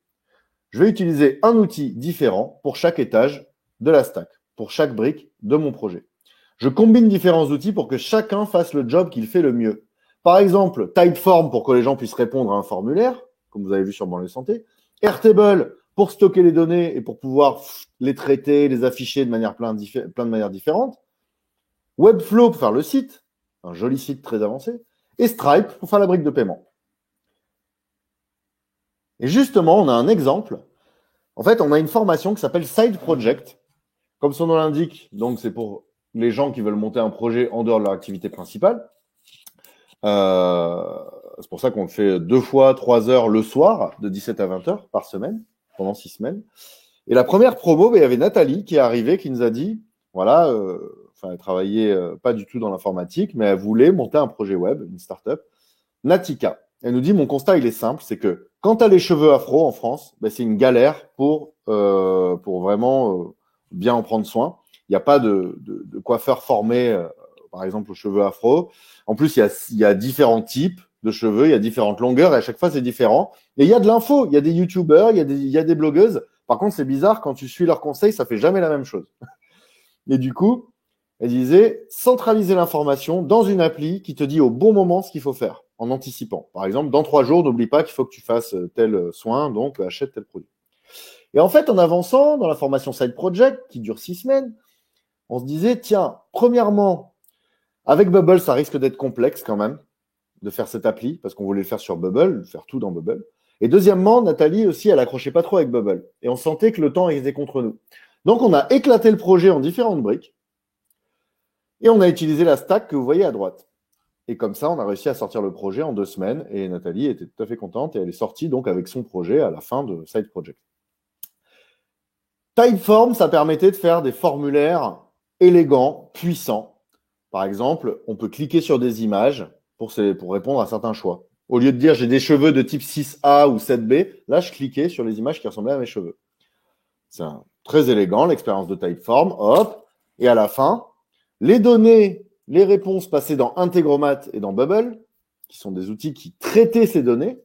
Je vais utiliser un outil différent pour chaque étage de la stack, pour chaque brique de mon projet. Je combine différents outils pour que chacun fasse le job qu'il fait le mieux. Par exemple, Typeform pour que les gens puissent répondre à un formulaire, comme vous avez vu sur Banlieue Santé. Airtable pour stocker les données et pour pouvoir les traiter, les afficher de manière plein de manières différentes. Webflow pour faire le site, un joli site très avancé. Et Stripe pour faire la brique de paiement. Et justement, on a un exemple. En fait, on a une formation qui s'appelle Side Project. Comme son nom l'indique, donc c'est pour les gens qui veulent monter un projet en dehors de leur activité principale. C'est pour ça qu'on le fait 2 fois 3 heures le soir, de 17 à 20 heures par semaine, pendant 6 semaines. Et la première promo, il y avait Nathalie qui est arrivée, qui nous a dit, voilà, elle travaillait pas du tout dans l'informatique, mais elle voulait monter un projet web, une start-up, Natica. Elle nous dit, mon constat, il est simple, c'est que quand tu as les cheveux afro en France, c'est une galère pour vraiment bien en prendre soin. Il n'y a pas de coiffeur formé, par exemple, aux cheveux afro. En plus, il y a différents types de cheveux, il y a différentes longueurs, et à chaque fois, c'est différent. Et il y a de l'info, il y a des youtubeurs, il y a des blogueuses. Par contre, c'est bizarre, quand tu suis leurs conseils, ça fait jamais la même chose. Et du coup, elle disait, centraliser l'information dans une appli qui te dit au bon moment ce qu'il faut faire, en anticipant. Par exemple, dans 3 jours, n'oublie pas qu'il faut que tu fasses tel soin, donc achète tel produit. Et en fait, en avançant dans la formation Side Project, qui dure 6 semaines, on se disait, tiens, premièrement, avec Bubble, ça risque d'être complexe quand même de faire cette appli, parce qu'on voulait le faire sur Bubble, faire tout dans Bubble. Et deuxièmement, Nathalie aussi, elle accrochait pas trop avec Bubble. Et on sentait que le temps était contre nous. Donc, on a éclaté le projet en différentes briques. Et on a utilisé la stack que vous voyez à droite. Et comme ça, on a réussi à sortir le projet en 2 semaines. Et Nathalie était tout à fait contente. Et elle est sortie donc avec son projet à la fin de Side Project. Typeform, ça permettait de faire des formulaires élégants, puissants. Par exemple, on peut cliquer sur des images pour répondre à certains choix. Au lieu de dire j'ai des cheveux de type 6A ou 7B, là, je cliquais sur les images qui ressemblaient à mes cheveux. C'est très élégant, l'expérience de Typeform. Hop. Et à la fin, les données, les réponses passaient dans Integromat et dans Bubble, qui sont des outils qui traitaient ces données,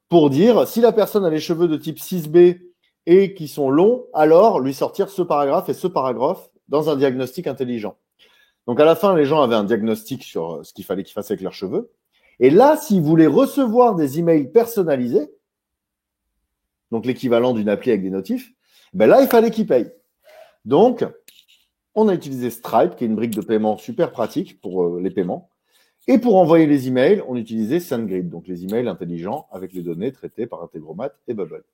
pour dire si la personne a les cheveux de type 6B et qui sont longs, alors lui sortir ce paragraphe et ce paragraphe dans un diagnostic intelligent. Donc à la fin, les gens avaient un diagnostic sur ce qu'il fallait qu'ils fassent avec leurs cheveux. Et là, s'ils voulaient recevoir des emails personnalisés, donc l'équivalent d'une appli avec des notifs, là, il fallait qu'ils payent. Donc, on a utilisé Stripe, qui est une brique de paiement super pratique pour les paiements. Et pour envoyer les emails, on utilisait SendGrid, donc les emails intelligents avec les données traitées par Integromat et Bubble.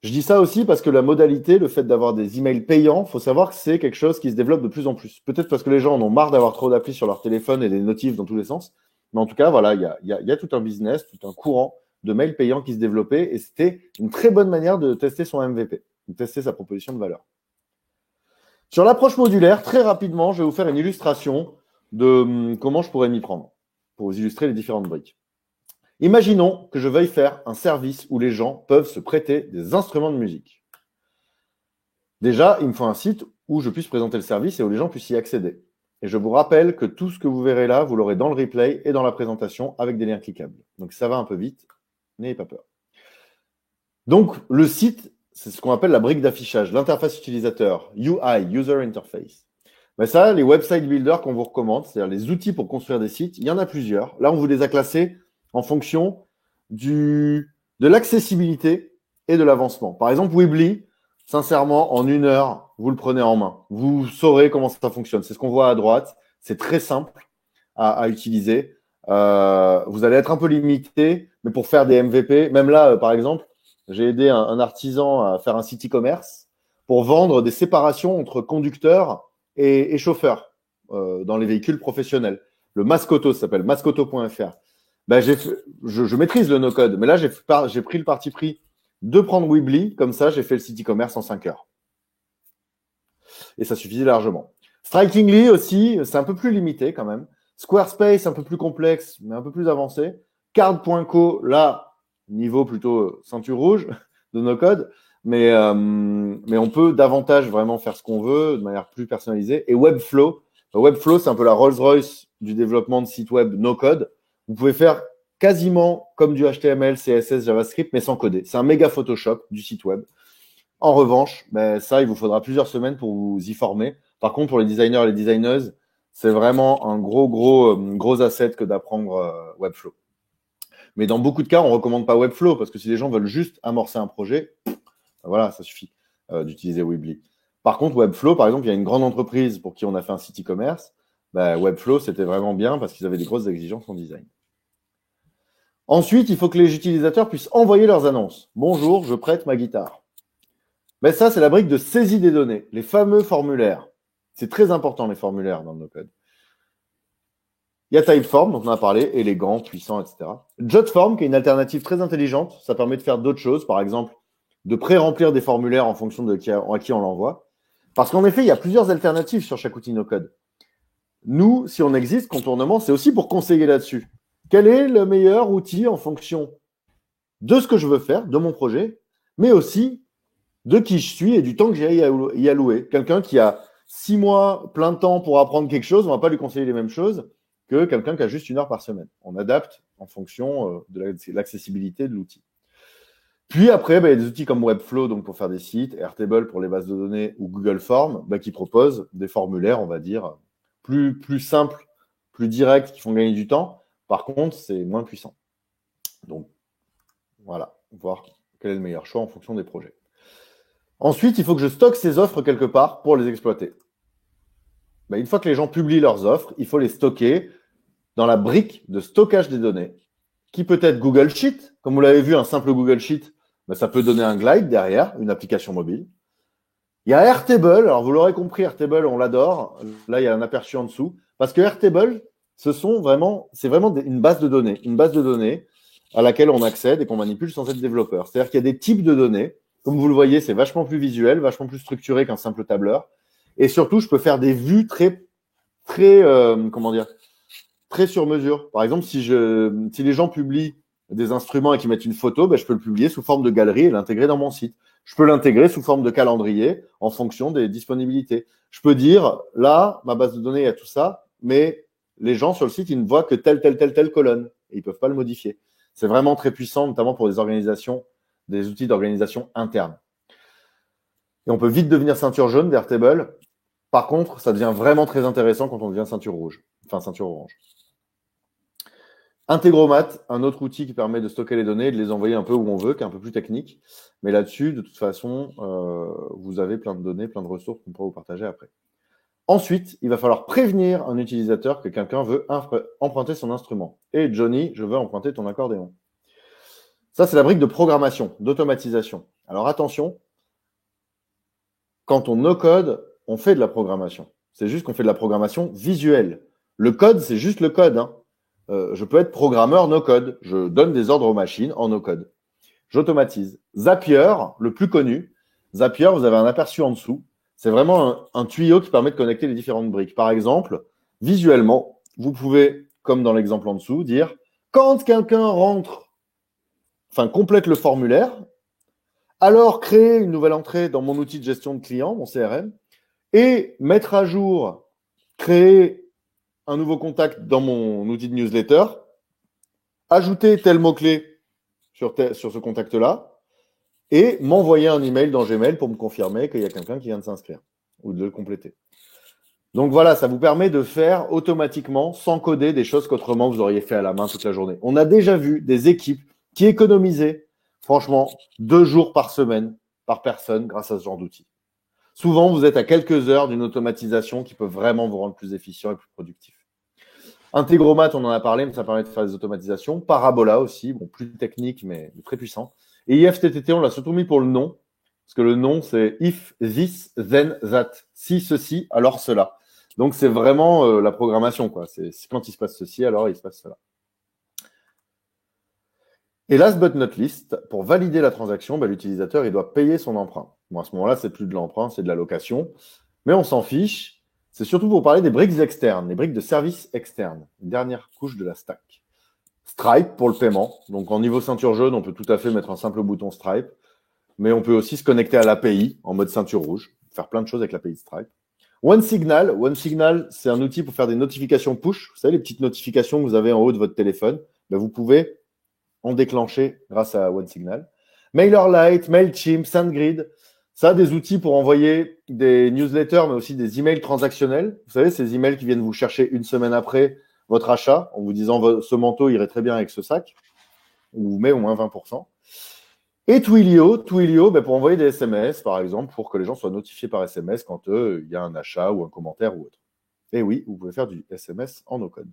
Je dis ça aussi parce que la modalité, le fait d'avoir des emails payants, il faut savoir que c'est quelque chose qui se développe de plus en plus. Peut-être parce que les gens en ont marre d'avoir trop d'applis sur leur téléphone et des notifs dans tous les sens. Mais en tout cas, voilà, il y a tout un business, tout un courant de mails payants qui se développait et c'était une très bonne manière de tester son MVP, de tester sa proposition de valeur. Sur l'approche modulaire, très rapidement, je vais vous faire une illustration de comment je pourrais m'y prendre pour vous illustrer les différentes briques. Imaginons que je veuille faire un service où les gens peuvent se prêter des instruments de musique. Déjà, il me faut un site où je puisse présenter le service et où les gens puissent y accéder. Et je vous rappelle que tout ce que vous verrez là, vous l'aurez dans le replay et dans la présentation avec des liens cliquables. Donc, ça va un peu vite, n'ayez pas peur. Donc, le site, c'est ce qu'on appelle la brique d'affichage, l'interface utilisateur, UI, User Interface. Ça, les website builders qu'on vous recommande, c'est-à-dire les outils pour construire des sites, il y en a plusieurs. Là, on vous les a classés en fonction de l'accessibilité et de l'avancement. Par exemple, Weebly, sincèrement, en 1 heure, vous le prenez en main. Vous saurez comment ça fonctionne. C'est ce qu'on voit à droite. C'est très simple à utiliser. Vous allez être un peu limité, mais pour faire des MVP, même là, par exemple, j'ai aidé un artisan à faire un site e-commerce pour vendre des séparations entre conducteurs et chauffeurs dans les véhicules professionnels. Le Mascoto, ça s'appelle mascoto.fr. Je maîtrise le no-code, mais là, j'ai pris le parti pris de prendre Weebly. Comme ça, j'ai fait le site e-commerce en 5 heures. Et ça suffisait largement. Strikingly aussi, c'est un peu plus limité quand même. Squarespace, un peu plus complexe, mais un peu plus avancé. Card.co, là, niveau plutôt ceinture rouge de no-code, mais on peut davantage vraiment faire ce qu'on veut de manière plus personnalisée. Et Webflow, c'est un peu la Rolls-Royce du développement de sites web no-code. Vous pouvez faire quasiment comme du HTML, CSS, JavaScript, mais sans coder. C'est un méga Photoshop du site web. En revanche, ça, il vous faudra plusieurs semaines pour vous y former. Par contre, pour les designers et les designeuses, c'est vraiment un gros asset que d'apprendre Webflow. Mais dans beaucoup de cas, on ne recommande pas Webflow parce que si les gens veulent juste amorcer un projet, voilà, ça suffit d'utiliser Weebly. Par contre, Webflow, par exemple, il y a une grande entreprise pour qui on a fait un site e-commerce. Webflow, c'était vraiment bien parce qu'ils avaient des grosses exigences en design. Ensuite, il faut que les utilisateurs puissent envoyer leurs annonces. Bonjour, je prête ma guitare. Ça, c'est la brique de saisie des données, les fameux formulaires. C'est très important, les formulaires dans le no-code. Il y a Typeform, dont on a parlé, élégant, puissant, etc. Jotform, qui est une alternative très intelligente. Ça permet de faire d'autres choses, par exemple, de pré-remplir des formulaires en fonction de à qui on l'envoie. Parce qu'en effet, il y a plusieurs alternatives sur chaque outil no-code. Nous, si on existe, Contournement, c'est aussi pour conseiller là-dessus. Quel est le meilleur outil en fonction de ce que je veux faire, de mon projet, mais aussi de qui je suis et du temps que j'ai y allouer. Quelqu'un qui a 6 mois plein temps pour apprendre quelque chose, on ne va pas lui conseiller les mêmes choses que quelqu'un qui a juste 1 heure par semaine. On adapte en fonction de l'accessibilité de l'outil. Puis après, il y a des outils comme Webflow donc pour faire des sites, Airtable pour les bases de données ou Google Forms qui proposent des formulaires, on va dire, plus simples, plus directs, qui font gagner du temps. Par contre, c'est moins puissant. Donc, voilà, voir quel est le meilleur choix en fonction des projets. Ensuite, il faut que je stocke ces offres quelque part pour les exploiter. Une fois que les gens publient leurs offres, il faut les stocker dans la brique de stockage des données, qui peut être Google Sheet. Comme vous l'avez vu, un simple Google Sheet, ça peut donner un Glide derrière, une application mobile. Il y a Airtable. Alors, vous l'aurez compris, Airtable, on l'adore. Là, il y a un aperçu en dessous. Parce que Airtable, c'est vraiment une base de données à laquelle on accède et qu'on manipule sans être développeur. C'est-à-dire qu'il y a des types de données. Comme vous le voyez, c'est vachement plus visuel, vachement plus structuré qu'un simple tableur. Et surtout, je peux faire des vues très sur mesure. Par exemple, si les gens publient des instruments et qu'ils mettent une photo, je peux le publier sous forme de galerie et l'intégrer dans mon site. Je peux l'intégrer sous forme de calendrier en fonction des disponibilités. Je peux dire, là, ma base de données a tout ça, mais les gens sur le site, ils ne voient que telle colonne et ils ne peuvent pas le modifier. C'est vraiment très puissant, notamment pour des outils d'organisation interne. Et on peut vite devenir ceinture jaune d'Airtable. Par contre, ça devient vraiment très intéressant quand on devient ceinture orange. Integromat, un autre outil qui permet de stocker les données et de les envoyer un peu où on veut, qui est un peu plus technique. Mais là-dessus, de toute façon, vous avez plein de données, plein de ressources qu'on pourra vous partager après. Ensuite, il va falloir prévenir un utilisateur que quelqu'un veut emprunter son instrument. Et Johnny, je veux emprunter ton accordéon. Ça, c'est la brique de programmation, d'automatisation. Alors attention, quand on no-code, on fait de la programmation. C'est juste qu'on fait de la programmation visuelle. Le code, c'est juste le code. Je peux être programmeur no-code. Je donne des ordres aux machines en no-code. J'automatise. Zapier, le plus connu. Zapier, vous avez un aperçu en dessous. C'est vraiment un tuyau qui permet de connecter les différentes briques. Par exemple, visuellement, vous pouvez, comme dans l'exemple en dessous, dire quand quelqu'un complète le formulaire, alors créer une nouvelle entrée dans mon outil de gestion de clients, mon CRM, et mettre à jour, créer un nouveau contact dans mon outil de newsletter, ajouter tel mot-clé sur ce contact-là, et m'envoyer un email dans Gmail pour me confirmer qu'il y a quelqu'un qui vient de s'inscrire ou de le compléter. Donc voilà, ça vous permet de faire automatiquement, sans coder, des choses qu'autrement vous auriez fait à la main toute la journée. On a déjà vu des équipes qui économisaient, franchement, 2 jours par semaine par personne grâce à ce genre d'outils. Souvent, vous êtes à quelques heures d'une automatisation qui peut vraiment vous rendre plus efficient et plus productif. Integromat, on en a parlé, mais ça permet de faire des automatisations. Parabola aussi, plus technique, mais très puissant. Et IFTTT, on l'a surtout mis pour le nom, parce que le nom, c'est if this, then that. Si ceci, alors cela. Donc, c'est vraiment la programmation, quoi. C'est quand il se passe ceci, alors il se passe cela. Et last but not least, pour valider la transaction, l'utilisateur, il doit payer son emprunt. Bon, à ce moment-là, c'est plus de l'emprunt, c'est de la location. Mais on s'en fiche. C'est surtout pour parler des briques externes, les briques de services externes. Dernière couche de la stack. Stripe pour le paiement. Donc, en niveau ceinture jaune, on peut tout à fait mettre un simple bouton Stripe. Mais on peut aussi se connecter à l'API en mode ceinture rouge, faire plein de choses avec l'API Stripe. OneSignal, c'est un outil pour faire des notifications push. Vous savez, les petites notifications que vous avez en haut de votre téléphone, ben, vous pouvez en déclencher grâce à OneSignal. MailerLite, Mailchimp, SendGrid, ça a des outils pour envoyer des newsletters, mais aussi des emails transactionnels. Vous savez, ces emails qui viennent vous chercher une semaine après votre achat en vous disant ce manteau irait très bien avec ce sac, ou met au moins 20%. Et Twilio, ben, pour envoyer des SMS, par exemple, pour que les gens soient notifiés par SMS quand il y a un achat ou un commentaire ou autre. Et oui, vous pouvez faire du SMS en no-code.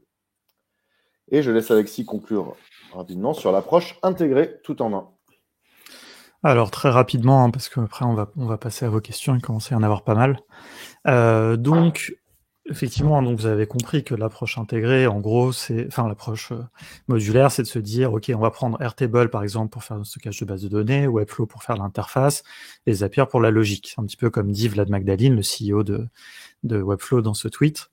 Et je laisse Alexis conclure rapidement sur l'approche intégrée tout en un. Alors très rapidement, hein, parce qu'après on va passer à vos questions, il commence à y en avoir pas mal. Donc effectivement, donc vous avez compris que l'approche intégrée, en gros, l'approche modulaire, c'est de se dire, ok, on va prendre Airtable par exemple pour faire le stockage de base de données, Webflow pour faire l'interface, et Zapier pour la logique. C'est un petit peu comme dit Vlad Magdalene, le CEO de Webflow dans ce tweet,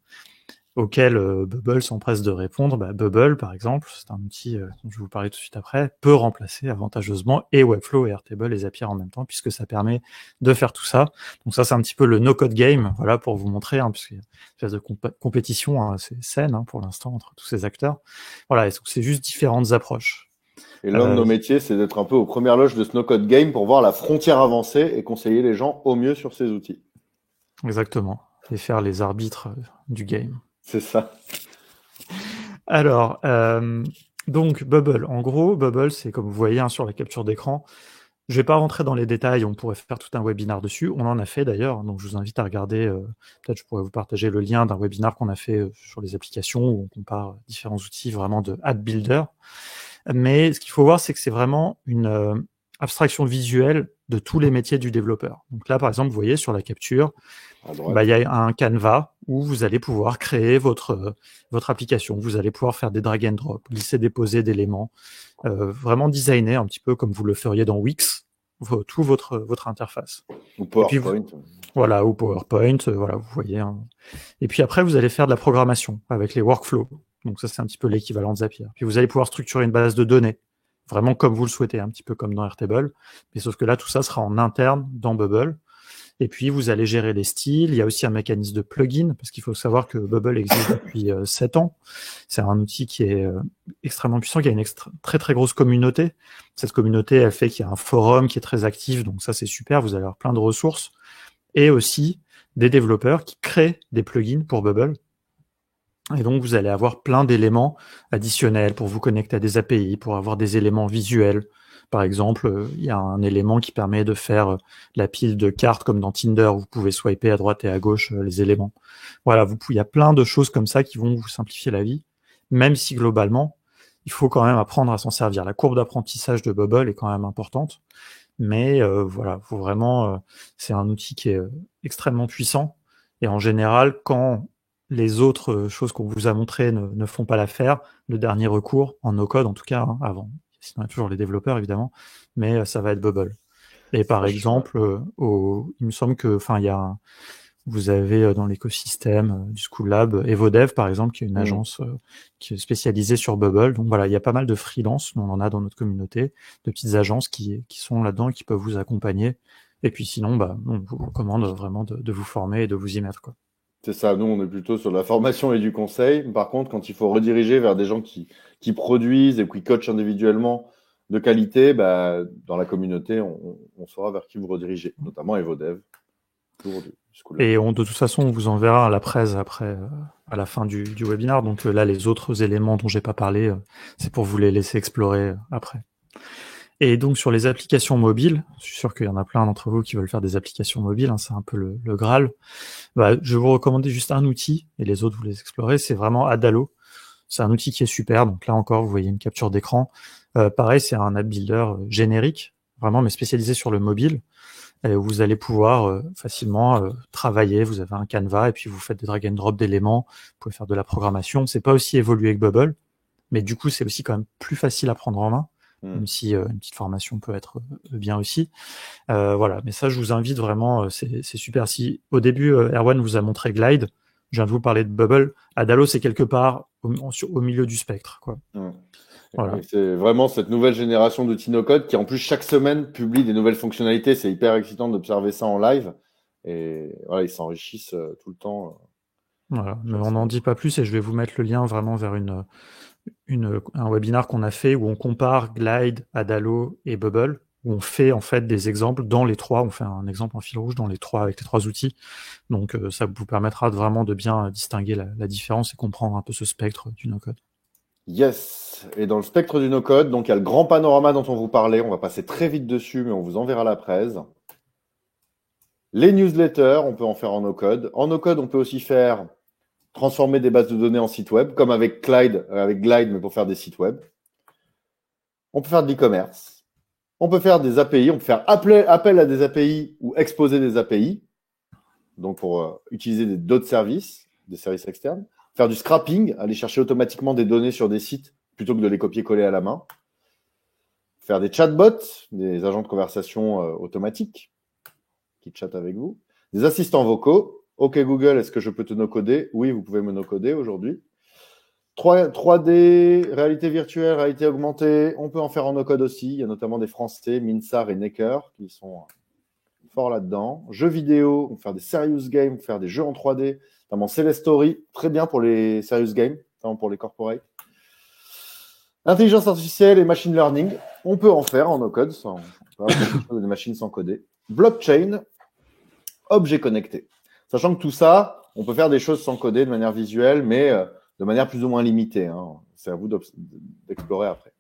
auquel Bubble s'empresse de répondre. Bubble, par exemple, c'est un outil dont je vais vous parler tout de suite après, peut remplacer avantageusement et Webflow et Airtable et Zapier en même temps, puisque ça permet de faire tout ça. Donc ça, c'est un petit peu le no-code game, voilà, pour vous montrer, hein, puisqu'il y a une espèce de compétition assez saine pour l'instant entre tous ces acteurs. Voilà, et donc c'est juste différentes approches. Et l'un de nos métiers, c'est d'être un peu aux premières loges de ce no-code game pour voir la frontière avancée et conseiller les gens au mieux sur ces outils. Exactement, et faire les arbitres du game. C'est ça. Alors, donc Bubble. En gros, Bubble, c'est comme vous voyez hein, sur la capture d'écran. Je vais pas rentrer dans les détails, on pourrait faire tout un webinaire dessus. On en a fait d'ailleurs, donc je vous invite à regarder. Peut-être je pourrais vous partager le lien d'un webinaire qu'on a fait sur les applications où on compare différents outils vraiment de ad builder. Mais ce qu'il faut voir, c'est que c'est vraiment une abstraction visuelle de tous les métiers du développeur. Donc là, par exemple, vous voyez sur la capture, il y a un canevas où vous allez pouvoir créer votre application. Vous allez pouvoir faire des drag and drop, glisser, déposer d'éléments, vraiment designer un petit peu comme vous le feriez dans Wix, tout votre interface. Ou PowerPoint. Voilà, ou PowerPoint, voilà, vous voyez. Hein. Et puis après, vous allez faire de la programmation avec les workflows. Donc ça, c'est un petit peu l'équivalent de Zapier. Puis vous allez pouvoir structurer une base de données, vraiment comme vous le souhaitez, un petit peu comme dans Airtable. Mais sauf que là, tout ça sera en interne dans Bubble. Et puis, vous allez gérer les styles. Il y a aussi un mécanisme de plugin, parce qu'il faut savoir que Bubble existe depuis 7 ans. C'est un outil qui est extrêmement puissant, qui a une très, très grosse communauté. Cette communauté, elle fait qu'il y a un forum qui est très actif. Donc ça, c'est super. Vous allez avoir plein de ressources. Et aussi des développeurs qui créent des plugins pour Bubble. Et donc, vous allez avoir plein d'éléments additionnels pour vous connecter à des API, pour avoir des éléments visuels. Par exemple, il y a un élément qui permet de faire la pile de cartes comme dans Tinder, où vous pouvez swiper à droite et à gauche les éléments. Voilà, il y a plein de choses comme ça qui vont vous simplifier la vie, même si globalement, il faut quand même apprendre à s'en servir. La courbe d'apprentissage de Bubble est quand même importante, mais voilà, faut vraiment, c'est un outil qui est extrêmement puissant. Et en général, quand les autres choses qu'on vous a montrées ne font pas l'affaire, le dernier recours, en no-code en tout cas, hein, avant. Sinon, il y a toujours les développeurs, évidemment, mais ça va être Bubble. Et par exemple, il me semble que, vous avez dans l'écosystème du School Lab EvoDev, par exemple, qui est une agence qui est spécialisée sur Bubble. Donc voilà, il y a pas mal de freelance, nous on en a dans notre communauté, de petites agences qui sont là-dedans et qui peuvent vous accompagner. Et puis sinon, on vous recommande vraiment de vous former et de vous y mettre, quoi. C'est ça, nous on est plutôt sur la formation et du conseil. Par contre, quand il faut rediriger vers des gens qui produisent et qui coachent individuellement de qualité, dans la communauté, on saura vers qui vous redirigez, notamment EvoDev. Et de toute façon, on vous enverra la presse après, à la fin du webinaire. Donc là, les autres éléments dont j'ai pas parlé, c'est pour vous les laisser explorer après. Et donc sur les applications mobiles, je suis sûr qu'il y en a plein d'entre vous qui veulent faire des applications mobiles, hein, c'est un peu le Graal. Je vais vous recommander juste un outil, et les autres vous les explorez, c'est vraiment Adalo. C'est un outil qui est super, donc là encore vous voyez une capture d'écran. Pareil, c'est un app builder générique, vraiment, mais spécialisé sur le mobile. Où vous allez pouvoir facilement travailler, vous avez un canevas, et puis vous faites des drag and drop d'éléments, vous pouvez faire de la programmation. C'est pas aussi évolué que Bubble, mais du coup c'est aussi quand même plus facile à prendre en main. Même si une petite formation peut être bien aussi. Voilà, mais ça, je vous invite vraiment, c'est super. Si au début, Erwan vous a montré Glide, je viens de vous parler de Bubble, Adalo, c'est quelque part au milieu du spectre, quoi. Voilà. Et c'est vraiment cette nouvelle génération d'outils no-code qui, en plus, chaque semaine, publie des nouvelles fonctionnalités. C'est hyper excitant d'observer ça en live. Et voilà, ils s'enrichissent tout le temps. Voilà. Mais on n'en dit pas plus et je vais vous mettre le lien vraiment vers un webinar qu'on a fait où on compare Glide, Adalo et Bubble, où on fait en fait des exemples dans les trois. On fait un exemple en fil rouge dans les trois avec les trois outils. Donc ça vous permettra vraiment de bien distinguer la différence et comprendre un peu ce spectre du no-code. Yes. Et dans le spectre du no-code, donc il y a le grand panorama dont on vous parlait. On va passer très vite dessus, mais on vous enverra la presse. Les newsletters, on peut en faire en no-code. En no-code, on peut aussi faire transformer des bases de données en site web, comme avec Glide, mais pour faire des sites web. On peut faire de l'e-commerce. On peut faire des API. On peut faire appel à des API ou exposer des API. Donc, pour utiliser d'autres services, des services externes. Faire du scrapping, aller chercher automatiquement des données sur des sites plutôt que de les copier-coller à la main. Faire des chatbots, des agents de conversation automatiques qui chattent avec vous. Des assistants vocaux. OK Google, est-ce que je peux te no-coder? Oui, vous pouvez me no-coder aujourd'hui. 3D, réalité virtuelle, réalité augmentée, on peut en faire en no-code aussi. Il y a notamment des Français, Minsar et Necker, qui sont forts là-dedans. Jeux vidéo, on peut faire des serious games, on peut faire des jeux en 3D, notamment Celestory, très bien pour les serious games, notamment pour les corporates. Intelligence artificielle et machine learning, on peut en faire en no-code, des machines sans coder. Blockchain, objets connectés. Sachant que tout ça, on peut faire des choses sans coder de manière visuelle, mais de manière plus ou moins limitée. Hein. C'est à vous d'explorer après.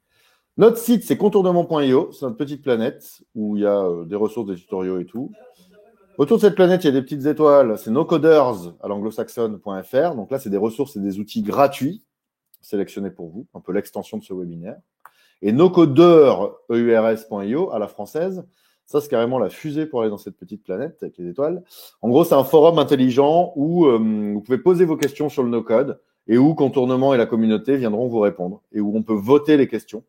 Notre site, c'est contournement.io. C'est notre petite planète où il y a des ressources, des tutoriaux et tout. Autour de cette planète, il y a des petites étoiles. C'est nocoders à l'anglo-saxonne.fr. Donc là, c'est des ressources et des outils gratuits sélectionnés pour vous, un peu l'extension de ce webinaire. Et nocodeur.eurs.io à la française. Ça, c'est carrément la fusée pour aller dans cette petite planète avec les étoiles. En gros, c'est un forum intelligent où vous pouvez poser vos questions sur le no-code et où Contournement et la communauté viendront vous répondre et où on peut voter les questions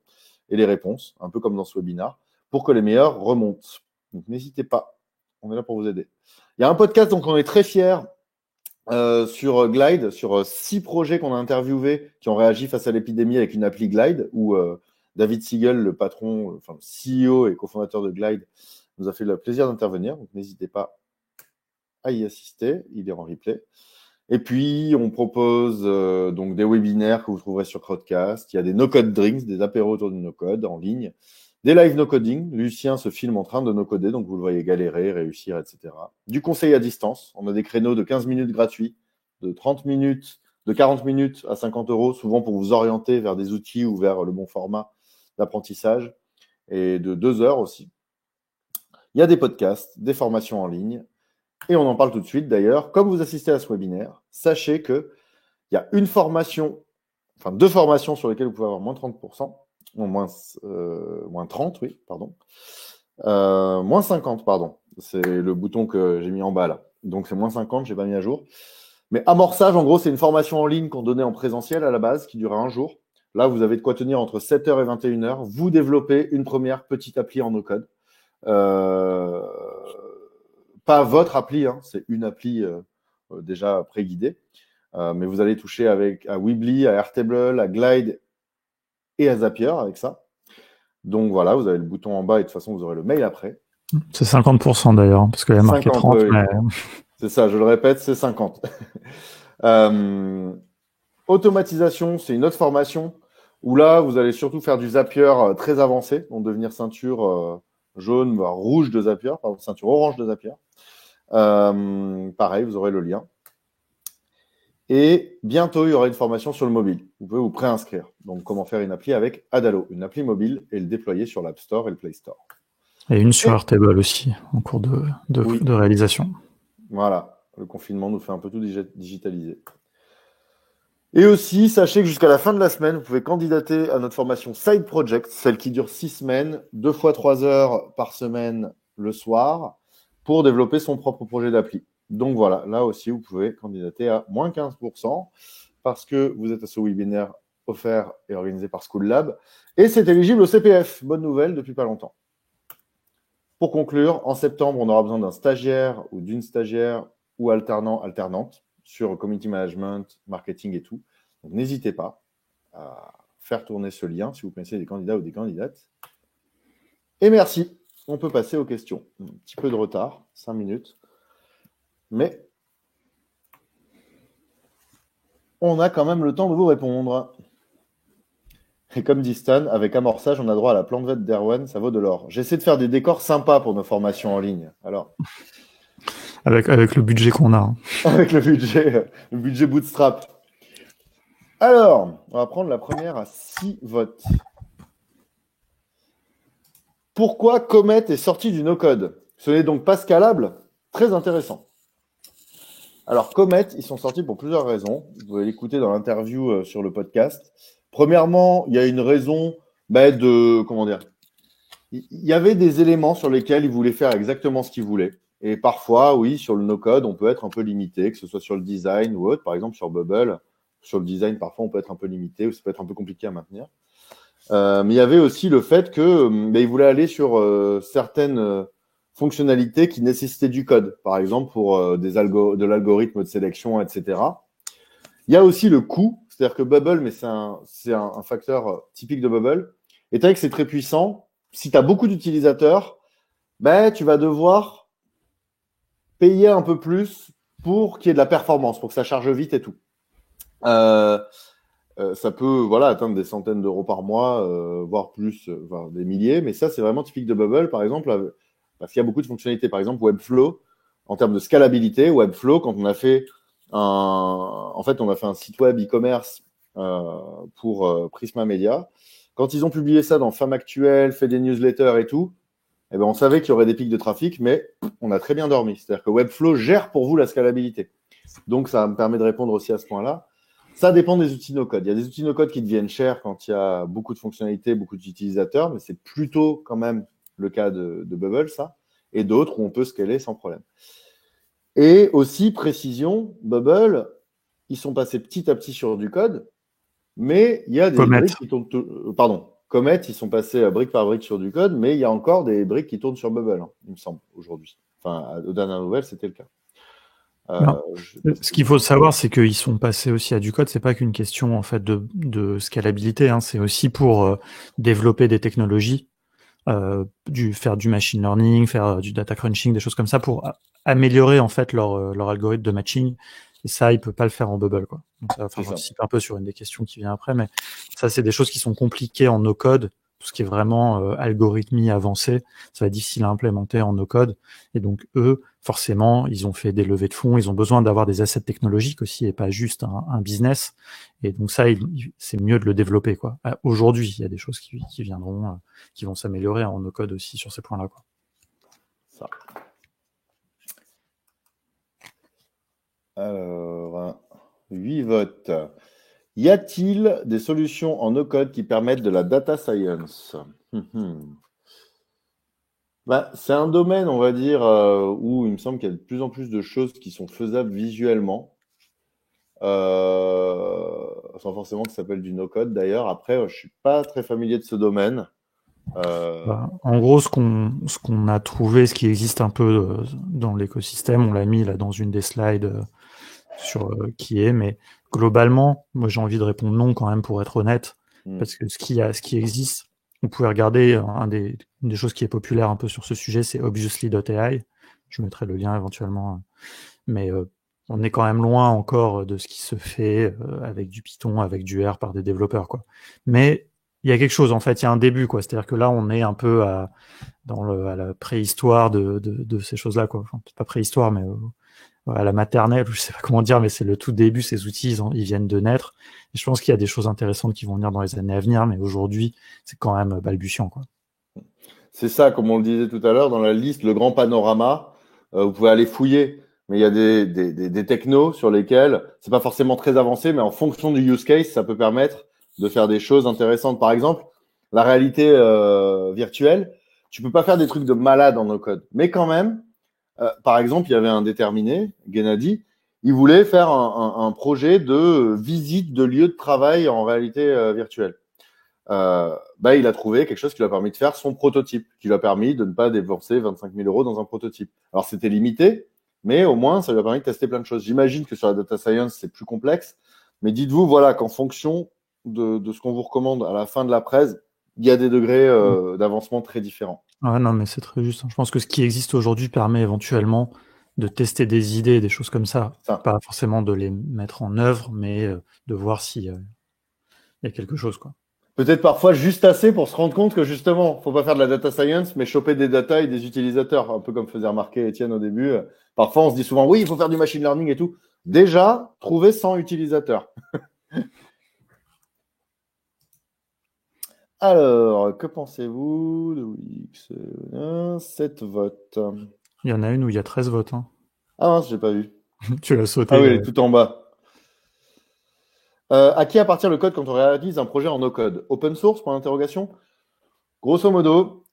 et les réponses, un peu comme dans ce webinaire, pour que les meilleurs remontent. Donc, n'hésitez pas. On est là pour vous aider. Il y a un podcast dont on est très fiers sur Glide, sur 6 projets qu'on a interviewés qui ont réagi face à l'épidémie avec une appli Glide où David Siegel, le patron, enfin le CEO et cofondateur de Glide, nous a fait le plaisir d'intervenir. Donc, n'hésitez pas à y assister. Il est en replay. Et puis, on propose donc des webinaires que vous trouverez sur Crowdcast. Il y a des no-code drinks, des apéros autour du no-code en ligne. Des live no-coding. Lucien se filme en train de no-coder, donc vous le voyez galérer, réussir, etc. Du conseil à distance. On a des créneaux de 15 minutes gratuits, de 30 minutes, de 40 minutes à 50 €, souvent pour vous orienter vers des outils ou vers le bon format d'apprentissage, et de 2 heures aussi. Il y a des podcasts, des formations en ligne, et on en parle tout de suite d'ailleurs. Comme vous assistez à ce webinaire, sachez qu'il y a une formation, enfin 2 formations sur lesquelles vous pouvez avoir moins 30%, non, moins 30, oui, pardon. Moins 50, pardon. C'est le bouton que j'ai mis en bas là. Donc c'est moins 50, je n'ai pas mis à jour. Mais amorçage, en gros, c'est une formation en ligne qu'on donnait en présentiel à la base, qui durait un jour. Là, vous avez de quoi tenir entre 7h et 21h. Vous développez une première petite appli en no-code. Pas votre appli, hein, c'est une appli déjà pré-guidée. Mais vous allez toucher à Weebly, à Airtable, à Glide et à Zapier avec ça. Donc voilà, vous avez le bouton en bas et de toute façon, vous aurez le mail après. C'est 50% d'ailleurs, parce qu'il y a marqué 30. Oui. Mais... C'est ça, je le répète, c'est 50. Automatisation, c'est une autre formation où là, vous allez surtout faire du Zapier très avancé, donc devenir ceinture jaune, voire rouge de Zapier, pardon, ceinture orange de Zapier. Pareil, vous aurez le lien. Et bientôt, il y aura une formation sur le mobile. Vous pouvez vous préinscrire. Donc, comment faire une appli avec Adalo, une appli mobile, et le déployer sur l'App Store et le Play Store. Et une sur Airtable aussi, en cours de réalisation. Voilà, le confinement nous fait un peu tout digitaliser. Et aussi, sachez que jusqu'à la fin de la semaine, vous pouvez candidater à notre formation Side Project, celle qui dure 6 semaines, 2 fois 3 heures par semaine le soir, pour développer son propre projet d'appli. Donc voilà, là aussi, vous pouvez candidater à moins 15% parce que vous êtes à ce webinaire offert et organisé par School Lab. Et c'est éligible au CPF. Bonne nouvelle, depuis pas longtemps. Pour conclure, en septembre, on aura besoin d'un stagiaire ou d'une stagiaire ou alternante sur community management, marketing et tout. Donc n'hésitez pas à faire tourner ce lien si vous connaissez des candidats ou des candidates. Et merci. On peut passer aux questions. Un petit peu de retard, 5 minutes. Mais on a quand même le temps de vous répondre. Et comme dit Stan, avec amorçage, on a droit à la plante verte d'Erwan, ça vaut de l'or. J'essaie de faire des décors sympas pour nos formations en ligne. Alors, avec le budget qu'on a. Avec le budget bootstrap. Alors, on va prendre la première à 6 votes. Pourquoi Comet est sorti du no-code? Ce n'est donc pas scalable? Très intéressant. Alors, Comet, ils sont sortis pour plusieurs raisons. Vous pouvez l'écouter dans l'interview sur le podcast. Premièrement, il y a une raison il y avait des éléments sur lesquels ils voulaient faire exactement ce qu'ils voulaient. Et parfois, oui, sur le no-code, on peut être un peu limité, que ce soit sur le design ou autre. Par exemple, sur Bubble, sur le design, parfois, on peut être un peu limité ou ça peut être un peu compliqué à maintenir. Mais il y avait aussi le fait qu'ils voulaient aller sur certaines fonctionnalités qui nécessitaient du code. Par exemple, pour de l'algorithme de sélection, etc. Il y a aussi le coût. C'est-à-dire que Bubble, mais c'est un facteur typique de Bubble. Étant donné que c'est très puissant, si tu as beaucoup d'utilisateurs, tu vas devoir payer un peu plus pour qu'il y ait de la performance, pour que ça charge vite et tout. Ça peut atteindre des centaines d'euros par mois, voire plus, voire des milliers. Mais ça, c'est vraiment typique de Bubble, par exemple, parce qu'il y a beaucoup de fonctionnalités. Par exemple, Webflow, en termes de scalabilité, Webflow, quand on a fait on a fait un site web e-commerce pour Prisma Media. Quand ils ont publié ça dans Femme Actuelle, fait des newsletters et tout, on savait qu'il y aurait des pics de trafic, mais on a très bien dormi. C'est-à-dire que Webflow gère pour vous la scalabilité. Donc, ça me permet de répondre aussi à ce point-là. Ça dépend des outils no-code. Il y a des outils no-code qui deviennent chers quand il y a beaucoup de fonctionnalités, beaucoup d'utilisateurs, mais c'est plutôt quand même le cas de Bubble, ça. Et d'autres où on peut scaler sans problème. Et aussi, précision, Bubble, ils sont passés petit à petit sur du code, mais il y a des briques qui tournent. Comet, ils sont passés brique par brique sur du code, mais il y a encore des briques qui tournent sur Bubble, il me semble, aujourd'hui. Enfin, aux dernières nouvelles, c'était le cas. Ce qu'il faut savoir, c'est qu'ils sont passés aussi à du code. C'est pas qu'une question en fait de scalabilité, c'est aussi pour développer des technologies. Faire du machine learning, faire du data crunching, des choses comme ça pour améliorer en fait leur algorithme de matching. Et ça, il peut pas le faire en Bubble, quoi. Donc ça, j'anticipe un peu sur une des questions qui vient après, mais ça, c'est des choses qui sont compliquées en no-code. Tout ce qui est vraiment algorithmie avancée, ça va être difficile à implémenter en no-code. Et donc eux, forcément, ils ont fait des levées de fonds, ils ont besoin d'avoir des assets technologiques aussi et pas juste un business. Et donc ça, c'est mieux de le développer, quoi. Aujourd'hui, il y a des choses qui viendront, qui vont s'améliorer en no-code aussi sur ces points-là, quoi. Ça. Alors, 8 votes. Y a-t-il des solutions en no-code qui permettent de la data science? C'est un domaine, on va dire, où il me semble qu'il y a de plus en plus de choses qui sont faisables visuellement. Sans forcément que ça s'appelle du no-code d'ailleurs. Après, je ne suis pas très familier de ce domaine. En gros, ce qu'on a trouvé, ce qui existe un peu dans l'écosystème, on l'a mis là dans une des slides sur mais globalement, moi j'ai envie de répondre non quand même pour être honnête, parce que ce qui existe, vous pouvez regarder une des choses qui est populaire un peu sur ce sujet, c'est Obviously.ai. Je mettrai le lien éventuellement, mais on est quand même loin encore de ce qui se fait avec du Python, avec du R par des développeurs, quoi. Mais il y a quelque chose, en fait, il y a un début, quoi. C'est-à-dire que là, on est un peu à la préhistoire de ces choses-là, quoi. Enfin, peut-être pas préhistoire, mais à la maternelle, je sais pas comment dire, mais c'est le tout début. Ces outils, ils viennent de naître. Et je pense qu'il y a des choses intéressantes qui vont venir dans les années à venir, mais aujourd'hui, c'est quand même balbutiant, quoi. C'est ça, comme on le disait tout à l'heure, dans la liste, le grand panorama, vous pouvez aller fouiller. Mais il y a des technos sur lesquels c'est pas forcément très avancé, mais en fonction du use case, ça peut permettre de faire des choses intéressantes. Par exemple, la réalité virtuelle, tu peux pas faire des trucs de malade en no-code. Mais quand même, par exemple, il y avait un déterminé, Gennady, il voulait faire un projet de visite de lieu de travail en réalité virtuelle. Il a trouvé quelque chose qui lui a permis de faire son prototype, qui lui a permis de ne pas débourser 25 000 euros dans un prototype. Alors, c'était limité, mais au moins, ça lui a permis de tester plein de choses. J'imagine que sur la data science, c'est plus complexe, mais dites-vous, voilà, qu'en fonction de ce qu'on vous recommande à la fin de la presse, il y a des degrés d'avancement très différents. Ouais, non, mais c'est très juste. Je pense que ce qui existe aujourd'hui permet éventuellement de tester des idées, des choses comme ça. Pas forcément de les mettre en œuvre, mais de voir s'il y a quelque chose, quoi. Peut-être parfois juste assez pour se rendre compte que justement, faut pas faire de la data science, mais choper des data et des utilisateurs, un peu comme faisait remarquer Étienne au début. Parfois, on se dit souvent, oui, il faut faire du machine learning et tout. Déjà, trouver 100 utilisateurs. Alors, que pensez-vous de Wix 7 votes. Il y en a une où il y a 13 votes. Hein. Ah mince, j'ai pas vu. Tu l'as sauté. Ah oui, elle est tout en bas. À qui appartient le code quand on réalise un projet en no-code? Open source, point d'interrogation. Grosso modo,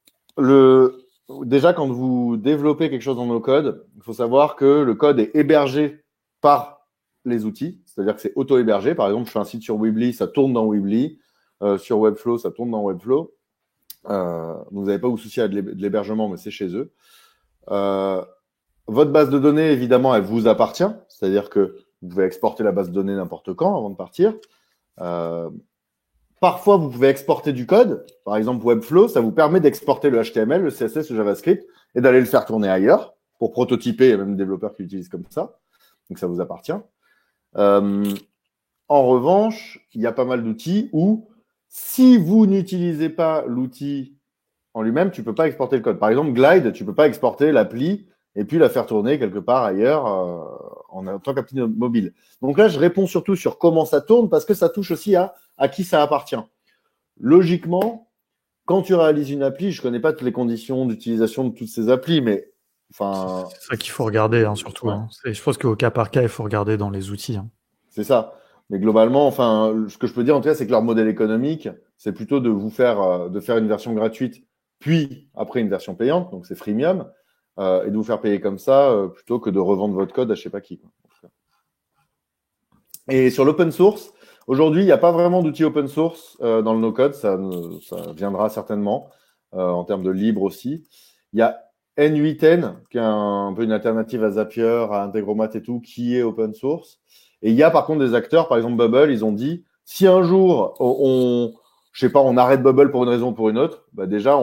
déjà quand vous développez quelque chose en no-code, il faut savoir que le code est hébergé par les outils, c'est-à-dire que c'est auto-hébergé. Par exemple, je fais un site sur Weebly, ça tourne dans Weebly. Sur Webflow, ça tourne dans Webflow. Vous n'avez pas à vous soucier de l'hébergement, mais c'est chez eux. Votre base de données, évidemment, elle vous appartient, c'est-à-dire que vous pouvez exporter la base de données n'importe quand avant de partir. Parfois, vous pouvez exporter du code. Par exemple, Webflow, ça vous permet d'exporter le HTML, le CSS, le JavaScript et d'aller le faire tourner ailleurs pour prototyper. Il y a même des développeurs qui l'utilisent comme ça. Donc, ça vous appartient. En revanche, il y a pas mal d'outils où, si vous n'utilisez pas l'outil en lui-même, tu peux pas exporter le code. Par exemple, Glide, tu peux pas exporter l'appli et puis la faire tourner quelque part ailleurs en tant qu'appli mobile. Donc là, je réponds surtout sur comment ça tourne parce que ça touche aussi à qui ça appartient. Logiquement, quand tu réalises une appli, je connais pas toutes les conditions d'utilisation de toutes ces applis, mais enfin... C'est ça qu'il faut regarder, hein, surtout. Ouais. Hein. Je pense qu'au cas par cas, il faut regarder dans les outils. Hein. C'est ça. Mais globalement, enfin, ce que je peux dire en tout cas, c'est que leur modèle économique, c'est plutôt de faire une version gratuite, puis après une version payante, donc c'est freemium, et de vous faire payer comme ça, plutôt que de revendre votre code à je sais pas qui. Quoi. Et sur l'open source, aujourd'hui, il n'y a pas vraiment d'outils open source dans le no-code, ça viendra certainement, en termes de libre aussi. Il y a N8N, qui est un peu une alternative à Zapier, à Integromat et tout, qui est open source. Et il y a par contre des acteurs, par exemple Bubble, ils ont dit, si un jour on arrête Bubble pour une raison ou pour une autre, bah déjà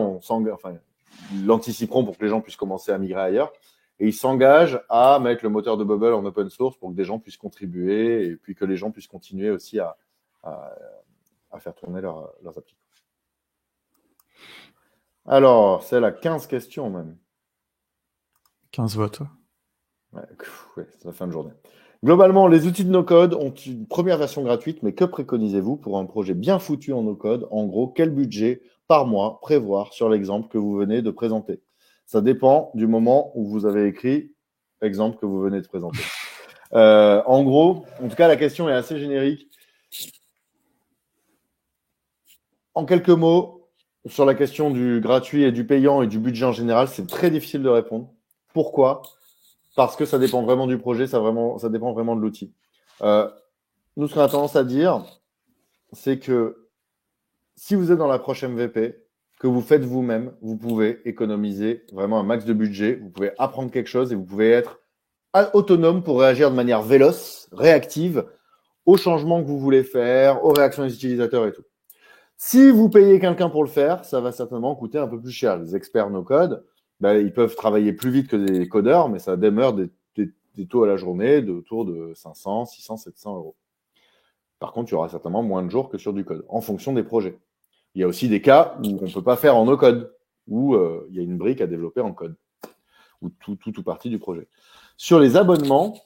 ils l'anticiperont pour que les gens puissent commencer à migrer ailleurs. Et ils s'engagent à mettre le moteur de Bubble en open source pour que des gens puissent contribuer et puis que les gens puissent continuer aussi à faire tourner leurs applis. Alors, c'est la 15 questions même. 15 votes. Ouais, c'est la fin de journée. Globalement, les outils de no-code ont une première version gratuite, mais que préconisez-vous pour un projet bien foutu en no-code? En gros, quel budget par mois prévoir sur l'exemple que vous venez de présenter? Ça dépend du moment où vous avez écrit l'exemple que vous venez de présenter. En gros, en tout cas, la question est assez générique. En quelques mots, sur la question du gratuit et du payant et du budget en général, c'est très difficile de répondre. Pourquoi ? Parce que ça dépend vraiment du projet, ça dépend vraiment de l'outil. Nous, ce qu'on a tendance à dire, c'est que si vous êtes dans l'approche MVP, que vous faites vous-même, vous pouvez économiser vraiment un max de budget, vous pouvez apprendre quelque chose et vous pouvez être autonome pour réagir de manière véloce, réactive aux changements que vous voulez faire, aux réactions des utilisateurs et tout. Si vous payez quelqu'un pour le faire, ça va certainement coûter un peu plus cher. Les experts no-code, ils peuvent travailler plus vite que des codeurs, mais ça demeure des taux à la journée autour de 500, 600, 700 euros. Par contre, il y aura certainement moins de jours que sur du code, en fonction des projets. Il y a aussi des cas où on ne peut pas faire en no-code, où il y a une brique à développer en code, ou tout partie du projet. Sur les abonnements,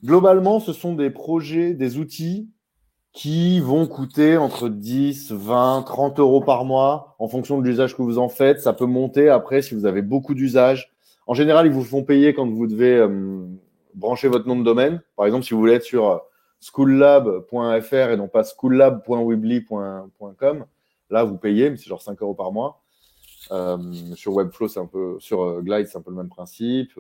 globalement, ce sont des projets, des outils qui vont coûter entre 10, 20, 30 euros par mois en fonction de l'usage que vous en faites. Ça peut monter après si vous avez beaucoup d'usages. En général, ils vous font payer quand vous devez brancher votre nom de domaine. Par exemple, si vous voulez être sur schoollab.fr et non pas schoollab.weebly.com, là, vous payez, mais c'est genre 5 euros par mois. Sur Webflow, sur Glide, c'est un peu le même principe.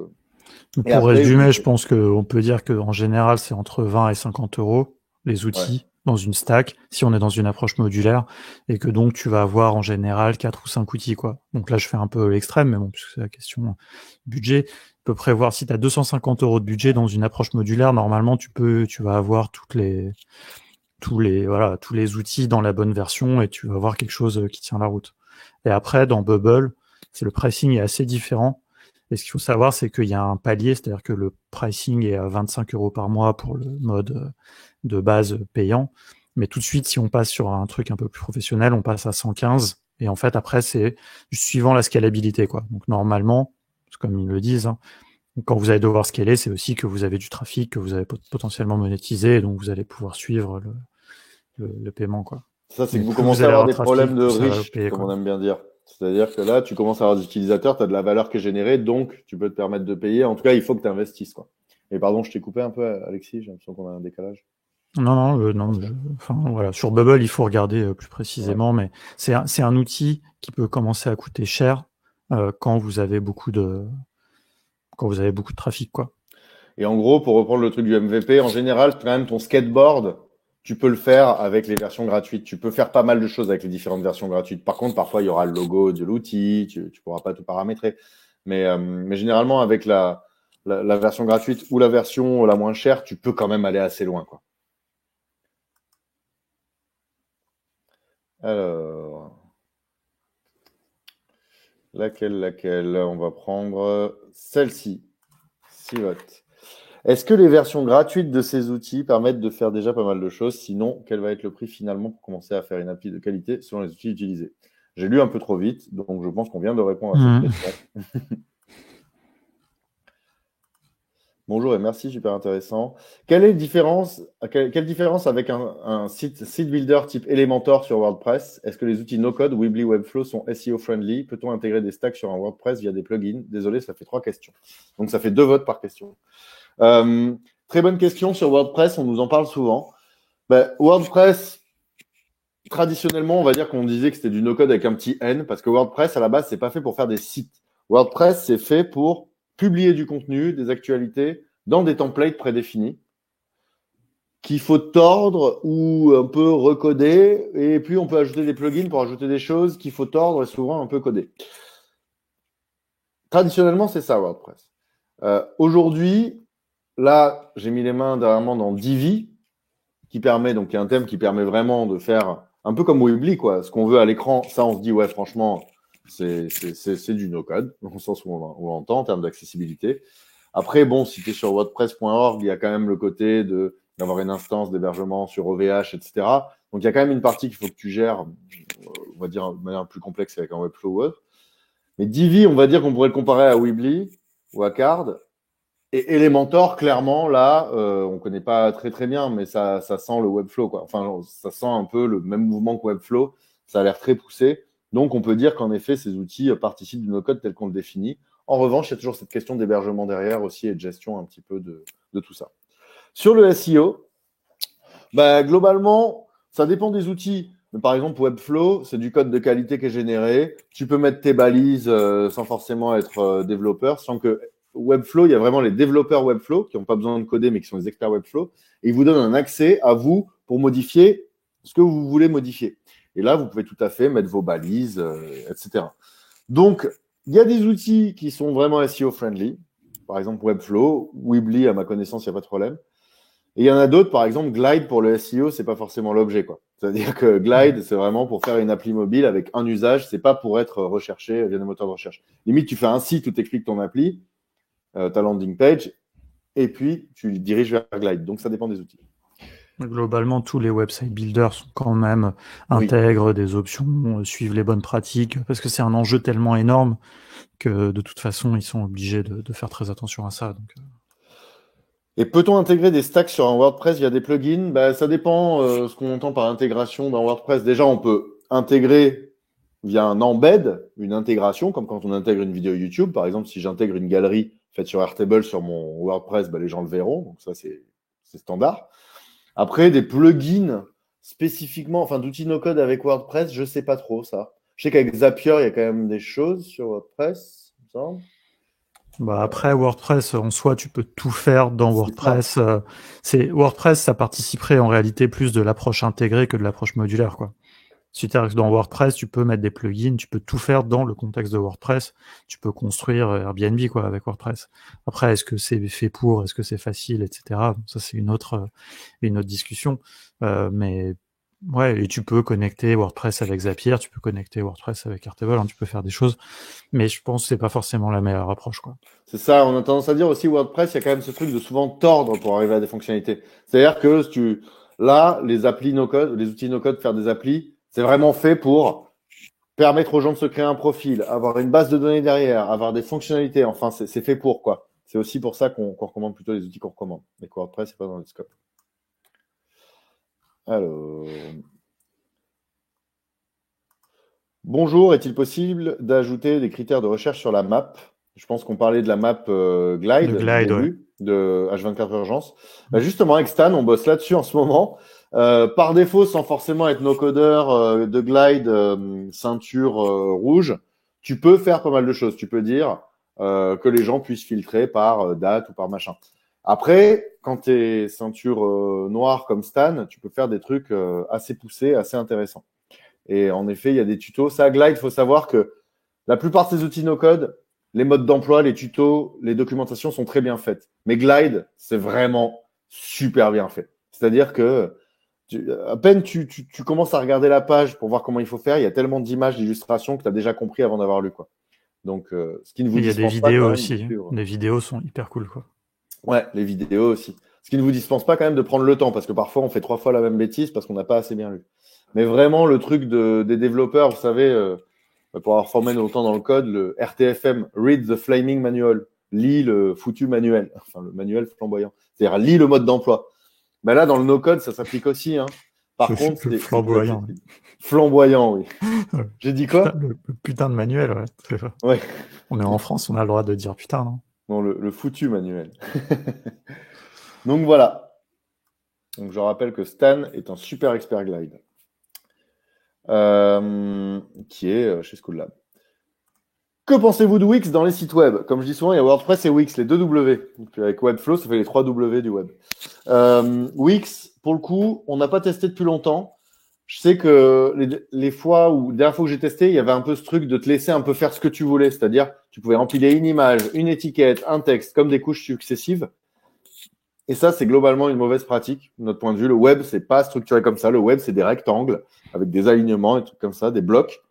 Pour résumer, je pense qu'on peut dire qu'en général, c'est entre 20 et 50 euros les outils. Ouais. Dans une stack, si on est dans une approche modulaire, et que donc tu vas avoir en général 4 ou 5 outils, quoi. Donc là, je fais un peu l'extrême, mais bon, puisque c'est la question budget, tu peux prévoir, si tu as 250 euros de budget dans une approche modulaire, normalement, tu vas avoir toutes les tous les outils dans la bonne version et tu vas avoir quelque chose qui tient la route. Et après, dans Bubble, le pricing est assez différent. Et ce qu'il faut savoir, c'est qu'il y a un palier, c'est-à-dire que le pricing est à 25 € par mois pour le mode de base payant. Mais tout de suite, si on passe sur un truc un peu plus professionnel, on passe à 115. Et en fait, après, c'est suivant la scalabilité, quoi. Donc, normalement, comme ils le disent, hein, quand vous allez devoir scaler, c'est aussi que vous avez du trafic, que vous avez potentiellement monétisé, et donc vous allez pouvoir suivre le paiement, quoi. Ça, c'est que Donc, vous plus commencez vous à allez avoir avoir des de trafic, problèmes de plus ça va riches, payer, comme quoi. on aime bien dire. C'est-à-dire que là, tu commences à avoir des utilisateurs, tu as de la valeur qui est générée, donc tu peux te permettre de payer. En tout cas, il faut que tu investisses, quoi. Et pardon, je t'ai coupé un peu, Alexis, j'ai l'impression qu'on a un décalage. Non, enfin voilà, sur Bubble, il faut regarder plus précisément, mais c'est un outil qui peut commencer à coûter cher quand vous avez beaucoup de trafic, quoi. Et en gros, pour reprendre le truc du MVP, en général, quand même, ton skateboard, tu peux le faire avec les versions gratuites. Tu peux faire pas mal de choses avec les différentes versions gratuites. Par contre, parfois, il y aura le logo de l'outil, tu pourras pas tout paramétrer. Mais généralement, avec la version gratuite ou la version la moins chère, tu peux quand même aller assez loin, quoi. Alors, laquelle? On va prendre celle-ci. 6 votes. Est-ce que les versions gratuites de ces outils permettent de faire déjà pas mal de choses? Sinon, quel va être le prix finalement pour commencer à faire une appli de qualité selon les outils utilisés? J'ai lu un peu trop vite, donc je pense qu'on vient de répondre à cette question. Bonjour et merci, super intéressant. Quelle différence avec un site builder type Elementor sur WordPress? Est-ce que les outils no-code Weebly Webflow sont SEO friendly? Peut-on intégrer des stacks sur un WordPress via des plugins? Désolé, ça fait 3 questions. Donc ça fait 2 votes par question. Très bonne question sur WordPress, on nous en parle souvent. WordPress, traditionnellement, on va dire qu'on disait que c'était du no-code avec un petit N, parce que WordPress, à la base, c'est pas fait pour faire des sites. WordPress, c'est fait pour publier du contenu, des actualités, dans des templates prédéfinis, qu'il faut tordre ou un peu recoder, et puis on peut ajouter des plugins pour ajouter des choses qu'il faut tordre et souvent un peu coder. Traditionnellement, c'est ça, WordPress. Aujourd'hui, là, j'ai mis les mains dernièrement dans Divi, qui permet, donc il y a un thème qui permet vraiment de faire un peu comme Weebly, quoi. Ce qu'on veut à l'écran, ça, on se dit, ouais, franchement, c'est du no-code, dans le sens où on l'entend en termes d'accessibilité. Après, bon, si tu es sur WordPress.org, il y a quand même le côté d'avoir une instance d'hébergement sur OVH, etc. Donc, il y a quand même une partie qu'il faut que tu gères, on va dire, de manière plus complexe avec un Webflow ou autre. Mais Divi, on va dire qu'on pourrait le comparer à Weebly ou à Card. Et Elementor, clairement, là, on connaît pas très très bien, mais ça sent le Webflow, quoi. Enfin, ça sent un peu le même mouvement que Webflow. Ça a l'air très poussé. Donc, on peut dire qu'en effet, ces outils participent du no-code tel qu'on le définit. En revanche, il y a toujours cette question d'hébergement derrière aussi et de gestion un petit peu de tout ça. Sur le SEO, globalement, ça dépend des outils. Mais par exemple, Webflow, c'est du code de qualité qui est généré. Tu peux mettre tes balises sans forcément être développeur, sans que Webflow, il y a vraiment les développeurs Webflow qui n'ont pas besoin de coder, mais qui sont des experts Webflow. Et ils vous donnent un accès à vous pour modifier ce que vous voulez modifier. Et là, vous pouvez tout à fait mettre vos balises, etc. Donc, il y a des outils qui sont vraiment SEO friendly. Par exemple, Webflow, Weebly, à ma connaissance, il n'y a pas de problème. Et il y en a d'autres, par exemple, Glide pour le SEO, c'est pas forcément l'objet, quoi. C'est-à-dire que Glide, c'est vraiment pour faire une appli mobile avec un usage, c'est pas pour être recherché via des moteurs de recherche. Limite, tu fais un site où tu expliques ton appli, ta landing page, et puis tu diriges vers Glide. Donc, ça dépend des outils. Globalement, tous les website builders sont quand même intègrent des options, suivent les bonnes pratiques, parce que c'est un enjeu tellement énorme que de toute façon, ils sont obligés de faire très attention à ça. Donc, Et peut-on intégrer des stacks sur un WordPress via des plugins? Ça dépend ce qu'on entend par intégration dans WordPress. Déjà, on peut intégrer via un embed, une intégration, comme quand on intègre une vidéo YouTube. Par exemple, si j'intègre une galerie faite sur Airtable sur mon WordPress, les gens le verront. Donc ça, c'est standard. Après, des plugins spécifiquement, enfin d'outils no-code avec WordPress, je sais pas trop ça. Je sais qu'avec Zapier, il y a quand même des choses sur WordPress, il me semble. Après, WordPress, en soi, tu peux tout faire dans WordPress. WordPress, ça participerait en réalité plus de l'approche intégrée que de l'approche modulaire, quoi. C'est-à-dire que dans WordPress, tu peux mettre des plugins, tu peux tout faire dans le contexte de WordPress. Tu peux construire Airbnb, quoi, avec WordPress. Après, est-ce que c'est fait pour, est-ce que c'est facile, etc. Ça, c'est une autre discussion. Mais ouais, et tu peux connecter WordPress avec Zapier, tu peux connecter WordPress avec Airtable, tu peux faire des choses. Mais je pense que c'est pas forcément la meilleure approche, quoi. C'est ça, on a tendance à dire aussi WordPress, il y a quand même ce truc de souvent tordre pour arriver à des fonctionnalités. C'est-à-dire que là, les applis no-code, les outils no-code, faire des applis, c'est vraiment fait pour permettre aux gens de se créer un profil, avoir une base de données derrière, avoir des fonctionnalités. Enfin, c'est fait pour, quoi. C'est aussi pour ça qu'on recommande plutôt les outils qu'on recommande. Mais WordPress, c'est pas dans le scope. Alors. Bonjour, est-il possible d'ajouter des critères de recherche sur la map? Je pense qu'on parlait de la map Glide, De Glide, du début, de H24 Urgence. Bah, justement, avec Stan, on bosse là-dessus en ce moment. Par défaut, sans forcément être no-codeur de Glide ceinture rouge, tu peux faire pas mal de choses. Tu peux dire que les gens puissent filtrer par date ou par machin. Après, quand tu es ceinture noire comme Stan, tu peux faire des trucs assez poussés, assez intéressants. Et en effet, il y a des tutos. Ça, Glide, il faut savoir que la plupart de ces outils no-code, les modes d'emploi, les tutos, les documentations sont très bien faites. Mais Glide, c'est vraiment super bien fait. C'est-à-dire que à peine tu commences à regarder la page pour voir comment il faut faire, il y a tellement d'images, d'illustrations que tu as déjà compris avant d'avoir lu, quoi. Donc, ce qui ne vous il y a des dispense pas vidéos quand même aussi. de suivre. Les vidéos sont hyper cool, quoi. Ouais, les vidéos aussi. Ce qui ne vous dispense pas quand même de prendre le temps, parce que parfois on fait 3 fois la même bêtise parce qu'on n'a pas assez bien lu. Mais vraiment, le truc des développeurs, vous savez, pour avoir formé longtemps dans le code, le RTFM, Read the Flaming Manual, lis le foutu manuel, enfin le manuel flamboyant, c'est-à-dire lis le mode d'emploi. Ben là, dans le no-code, ça s'applique aussi. Hein. Par contre, c'est flamboyant. Flamboyant, oui. J'ai dit quoi? Le putain de manuel, ouais. C'est ça. Ouais. On est en France, on a le droit de dire putain, non? Non, le foutu manuel. Donc voilà. Donc je rappelle que Stan est un super expert Glide. Qui est chez School Lab. Que pensez-vous de Wix dans les sites web? Comme je dis souvent, il y a WordPress et Wix, les deux W. Donc, avec Webflow, ça fait les 3 W du web. Wix, pour le coup, on n'a pas testé depuis longtemps. Je sais que les fois où, dernière fois que j'ai testé, il y avait un peu ce truc de te laisser un peu faire ce que tu voulais. C'est-à-dire, tu pouvais empiler une image, une étiquette, un texte, comme des couches successives. Et ça, c'est globalement une mauvaise pratique, de notre point de vue. Le web, c'est pas structuré comme ça. Le web, c'est des rectangles avec des alignements et trucs comme ça, des blocs.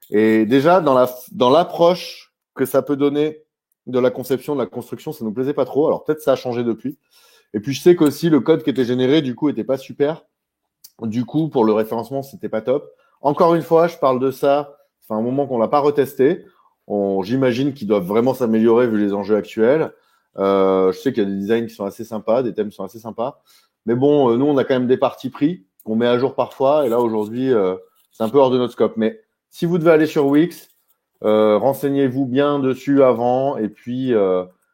Et déjà, dans l'approche que ça peut donner de la conception, de la construction, ça nous plaisait pas trop. Alors peut-être ça a changé depuis. Et puis je sais qu'aussi le code qui était généré, du coup, était pas super. Du coup, pour le référencement, c'était pas top. Encore une fois, je parle de ça. Ça fait un moment qu'on l'a pas retesté. J'imagine qu'ils doivent vraiment s'améliorer vu les enjeux actuels. Je sais qu'il y a des designs qui sont assez sympas, des thèmes qui sont assez sympas. Mais bon, nous, on a quand même des parties pris qu'on met à jour parfois. Et là, aujourd'hui, c'est un peu hors de notre scope. Mais si vous devez aller sur Wix, renseignez-vous bien dessus avant. Et puis,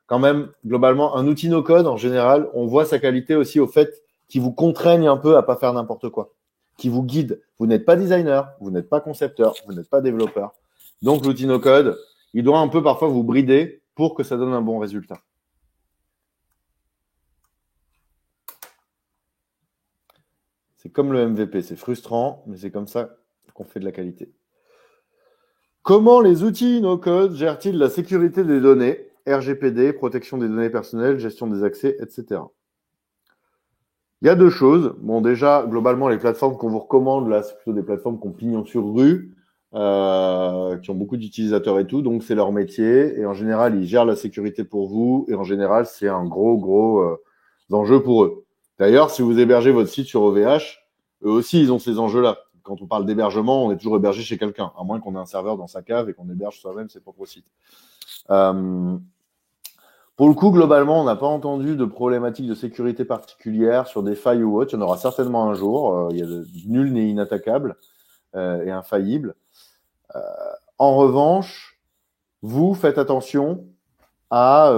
quand même, globalement, un outil no-code, en général, on voit sa qualité aussi au fait qu'il vous contraigne un peu à pas faire n'importe quoi, qui vous guide. Vous n'êtes pas designer, vous n'êtes pas concepteur, vous n'êtes pas développeur. Donc, l'outil no-code, il doit un peu parfois vous brider pour que ça donne un bon résultat. C'est comme le MVP, c'est frustrant, mais c'est comme ça qu'on fait de la qualité. Comment les outils no-code gèrent-ils la sécurité des données, RGPD, protection des données personnelles, gestion des accès, etc. Il y a deux choses. Bon, déjà, globalement, les plateformes qu'on vous recommande, là, c'est plutôt des plateformes qui ont pignon sur rue, qui ont beaucoup d'utilisateurs et tout, donc c'est leur métier. Et en général, ils gèrent la sécurité pour vous. Et en général, c'est un gros enjeu pour eux. D'ailleurs, si vous hébergez votre site sur OVH, eux aussi, ils ont ces enjeux-là. Quand on parle d'hébergement, on est toujours hébergé chez quelqu'un, à moins qu'on ait un serveur dans sa cave et qu'on héberge soi-même ses propres sites. Pour le coup, globalement, on n'a pas entendu de problématiques de sécurité particulière sur des failles ou autres. Il y en aura certainement un jour. Il y a nul n'est inattaquable et infaillible. En revanche, vous faites attention à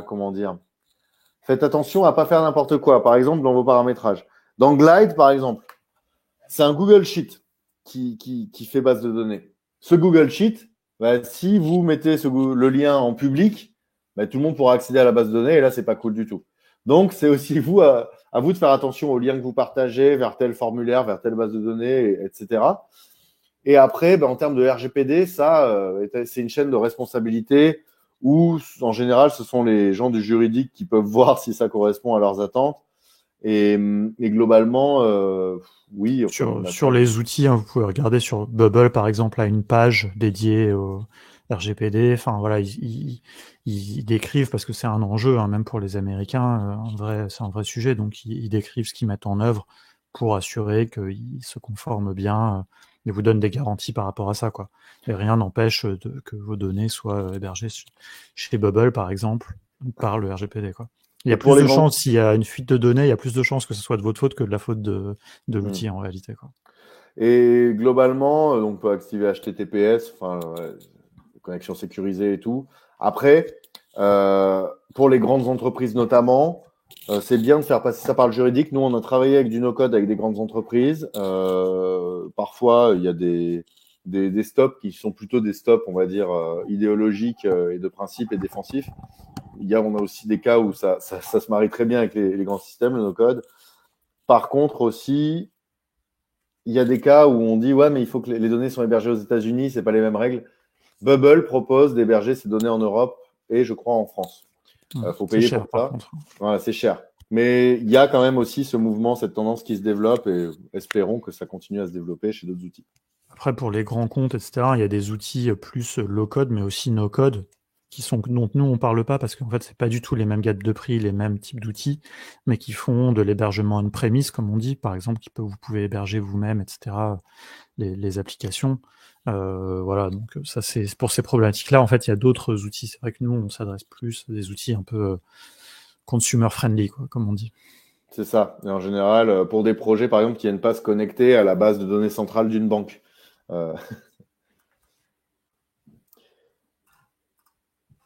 comment dire. Faites attention à pas faire n'importe quoi. Par exemple, dans vos paramétrages. Dans Glide, par exemple, c'est un Google Sheet qui fait base de données. Ce Google Sheet, bah, si vous mettez le lien en public, bah, tout le monde pourra accéder à la base de données et là, c'est pas cool du tout. Donc, c'est aussi à vous de faire attention aux liens que vous partagez vers tel formulaire, vers telle base de données, etc. Et après, bah, en termes de RGPD, ça, c'est une chaîne de responsabilité où, en général, ce sont les gens du juridique qui peuvent voir si ça correspond à leurs attentes. Et globalement, oui. Sur les outils, hein, vous pouvez regarder sur Bubble, par exemple, à une page dédiée au RGPD. Enfin, voilà, ils décrivent, parce que c'est un enjeu, hein, même pour les Américains, c'est un vrai sujet. Donc, ils décrivent ce qu'ils mettent en œuvre pour assurer qu'ils se conforment bien et vous donnent des garanties par rapport à ça, quoi. Et rien n'empêche que vos données soient hébergées chez Bubble, par exemple, par le RGPD, quoi. Il y a plus de chances, s'il y a une fuite de données, il y a plus de chances que ce soit de votre faute que de la faute de l'outil en réalité, quoi. Et globalement, on peut activer HTTPS, connexion sécurisée et tout. Après, pour les grandes entreprises notamment, c'est bien de faire passer ça par le juridique. Nous, on a travaillé avec du no-code avec des grandes entreprises. Parfois, il y a des stops qui sont plutôt des stops, on va dire, idéologiques et de principe et défensifs. On a aussi des cas où ça se marie très bien avec les grands systèmes, le no-code. Par contre aussi, il y a des cas où on dit ouais, mais il faut que les données sont hébergées aux États-Unis, c'est pas les mêmes règles. Bubble propose d'héberger ces données en Europe et je crois en France. Faut payer cher, pour ça. Voilà, c'est cher. Mais il y a quand même aussi ce mouvement, cette tendance qui se développe et espérons que ça continue à se développer chez d'autres outils. Après, pour les grands comptes, etc., il y a des outils plus low-code, mais aussi no-code, dont nous on parle pas parce qu'en fait c'est pas du tout les mêmes gammes de prix, les mêmes types d'outils, mais qui font de l'hébergement on-premise, comme on dit, par exemple, vous pouvez héberger vous-même, etc., les applications. Voilà, donc ça c'est pour ces problématiques-là. En fait, il y a d'autres outils. C'est vrai que nous on s'adresse plus à des outils un peu consumer friendly, quoi, comme on dit. C'est ça. Et en général, pour des projets par exemple qui viennent pas se connecter à la base de données centrale d'une banque.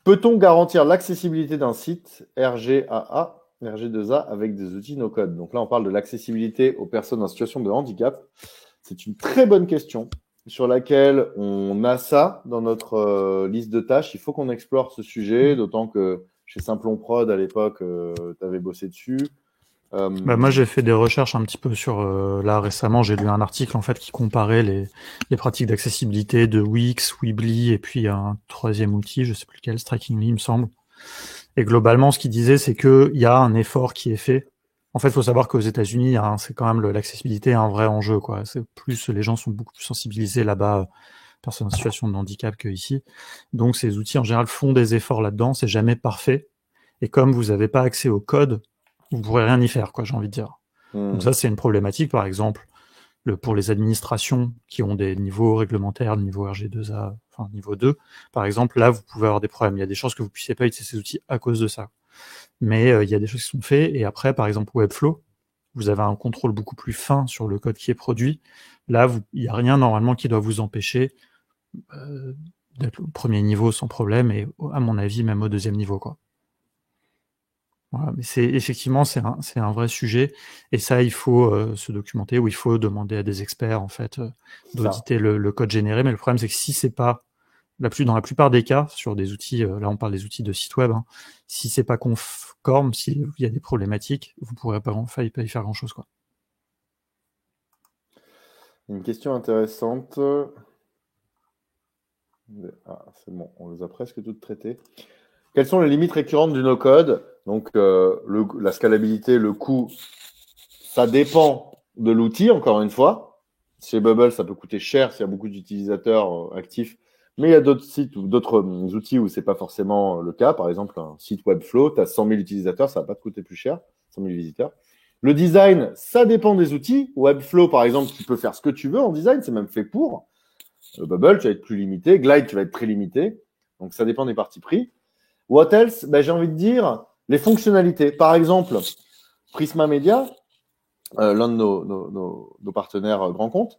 Peut-on garantir l'accessibilité d'un site RG2A avec des outils no-code? Donc là, on parle de l'accessibilité aux personnes en situation de handicap. C'est une très bonne question sur laquelle on a ça dans notre liste de tâches. Il faut qu'on explore ce sujet, d'autant que chez Simplon Prod, à l'époque, tu avais bossé dessus. Moi, j'ai fait des recherches un petit peu sur là récemment. J'ai lu un article en fait qui comparait les pratiques d'accessibilité de Wix, Weebly et puis un troisième outil, je sais plus lequel, Strikingly, il me semble. Et globalement, ce qu'il disait, c'est que il y a un effort qui est fait. En fait, il faut savoir qu'aux États-Unis, c'est quand même l'accessibilité est un vrai enjeu, quoi. C'est plus les gens sont beaucoup plus sensibilisés là-bas, personnes en situation de handicap, que ici. Donc, ces outils en général font des efforts là-dedans. C'est jamais parfait. Et comme vous n'avez pas accès au code, vous pourrez rien y faire, quoi, j'ai envie de dire. Donc ça, c'est une problématique, par exemple, pour les administrations qui ont des niveaux réglementaires, niveau RG2A, enfin niveau 2, par exemple, là, vous pouvez avoir des problèmes. Il y a des chances que vous puissiez pas utiliser ces outils à cause de ça. Mais il y a des choses qui sont faites, et après, par exemple, Webflow, vous avez un contrôle beaucoup plus fin sur le code qui est produit. Là, il n'y a rien normalement qui doit vous empêcher d'être au premier niveau sans problème, et à mon avis, même au deuxième niveau, quoi. Voilà, mais effectivement c'est un vrai sujet, et ça il faut se documenter, ou il faut demander à des experts en fait d'auditer le code généré. Mais le problème c'est que si c'est pas dans la plupart des cas sur des outils, là on parle des outils de site web, si c'est pas conforme, s'il y a des problématiques, vous pourrez pas y faire grand chose, quoi. Une question intéressante. C'est bon, on les a presque toutes traitées. Quelles sont les limites récurrentes du no-code? Donc, la scalabilité, le coût, ça dépend de l'outil, encore une fois. Chez Bubble, ça peut coûter cher s'il y a beaucoup d'utilisateurs actifs. Mais il y a d'autres sites ou d'autres outils où c'est pas forcément le cas. Par exemple, un site Webflow, tu as 100 000 utilisateurs, ça va pas te coûter plus cher, 100 000 visiteurs. Le design, ça dépend des outils. Webflow, par exemple, tu peux faire ce que tu veux en design, c'est même fait pour. Bubble, tu vas être plus limité. Glide, tu vas être très limité. Donc, ça dépend des parties pris. What else? J'ai envie de dire les fonctionnalités. Par exemple, Prisma Media, l'un de nos partenaires grands comptes,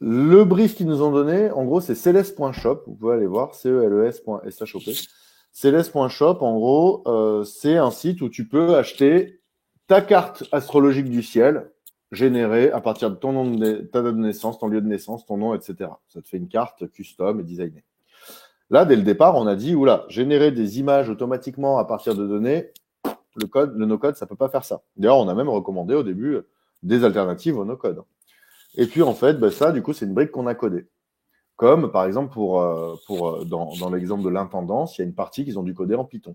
le brief qu'ils nous ont donné, en gros, c'est celes.shop. Vous pouvez aller voir, celes.shop. Celes.shop, en gros, c'est un site où tu peux acheter ta carte astrologique du ciel générée à partir de ta date de naissance, ton lieu de naissance, ton nom, etc. Ça te fait une carte custom et designée. Là, dès le départ, on a dit, générer des images automatiquement à partir de données, le no-code, ça peut pas faire ça. D'ailleurs, on a même recommandé au début des alternatives au no-code. Et puis, en fait, ça, du coup, c'est une brique qu'on a codée. Comme, par exemple, dans l'exemple de l'intendance, il y a une partie qu'ils ont dû coder en Python.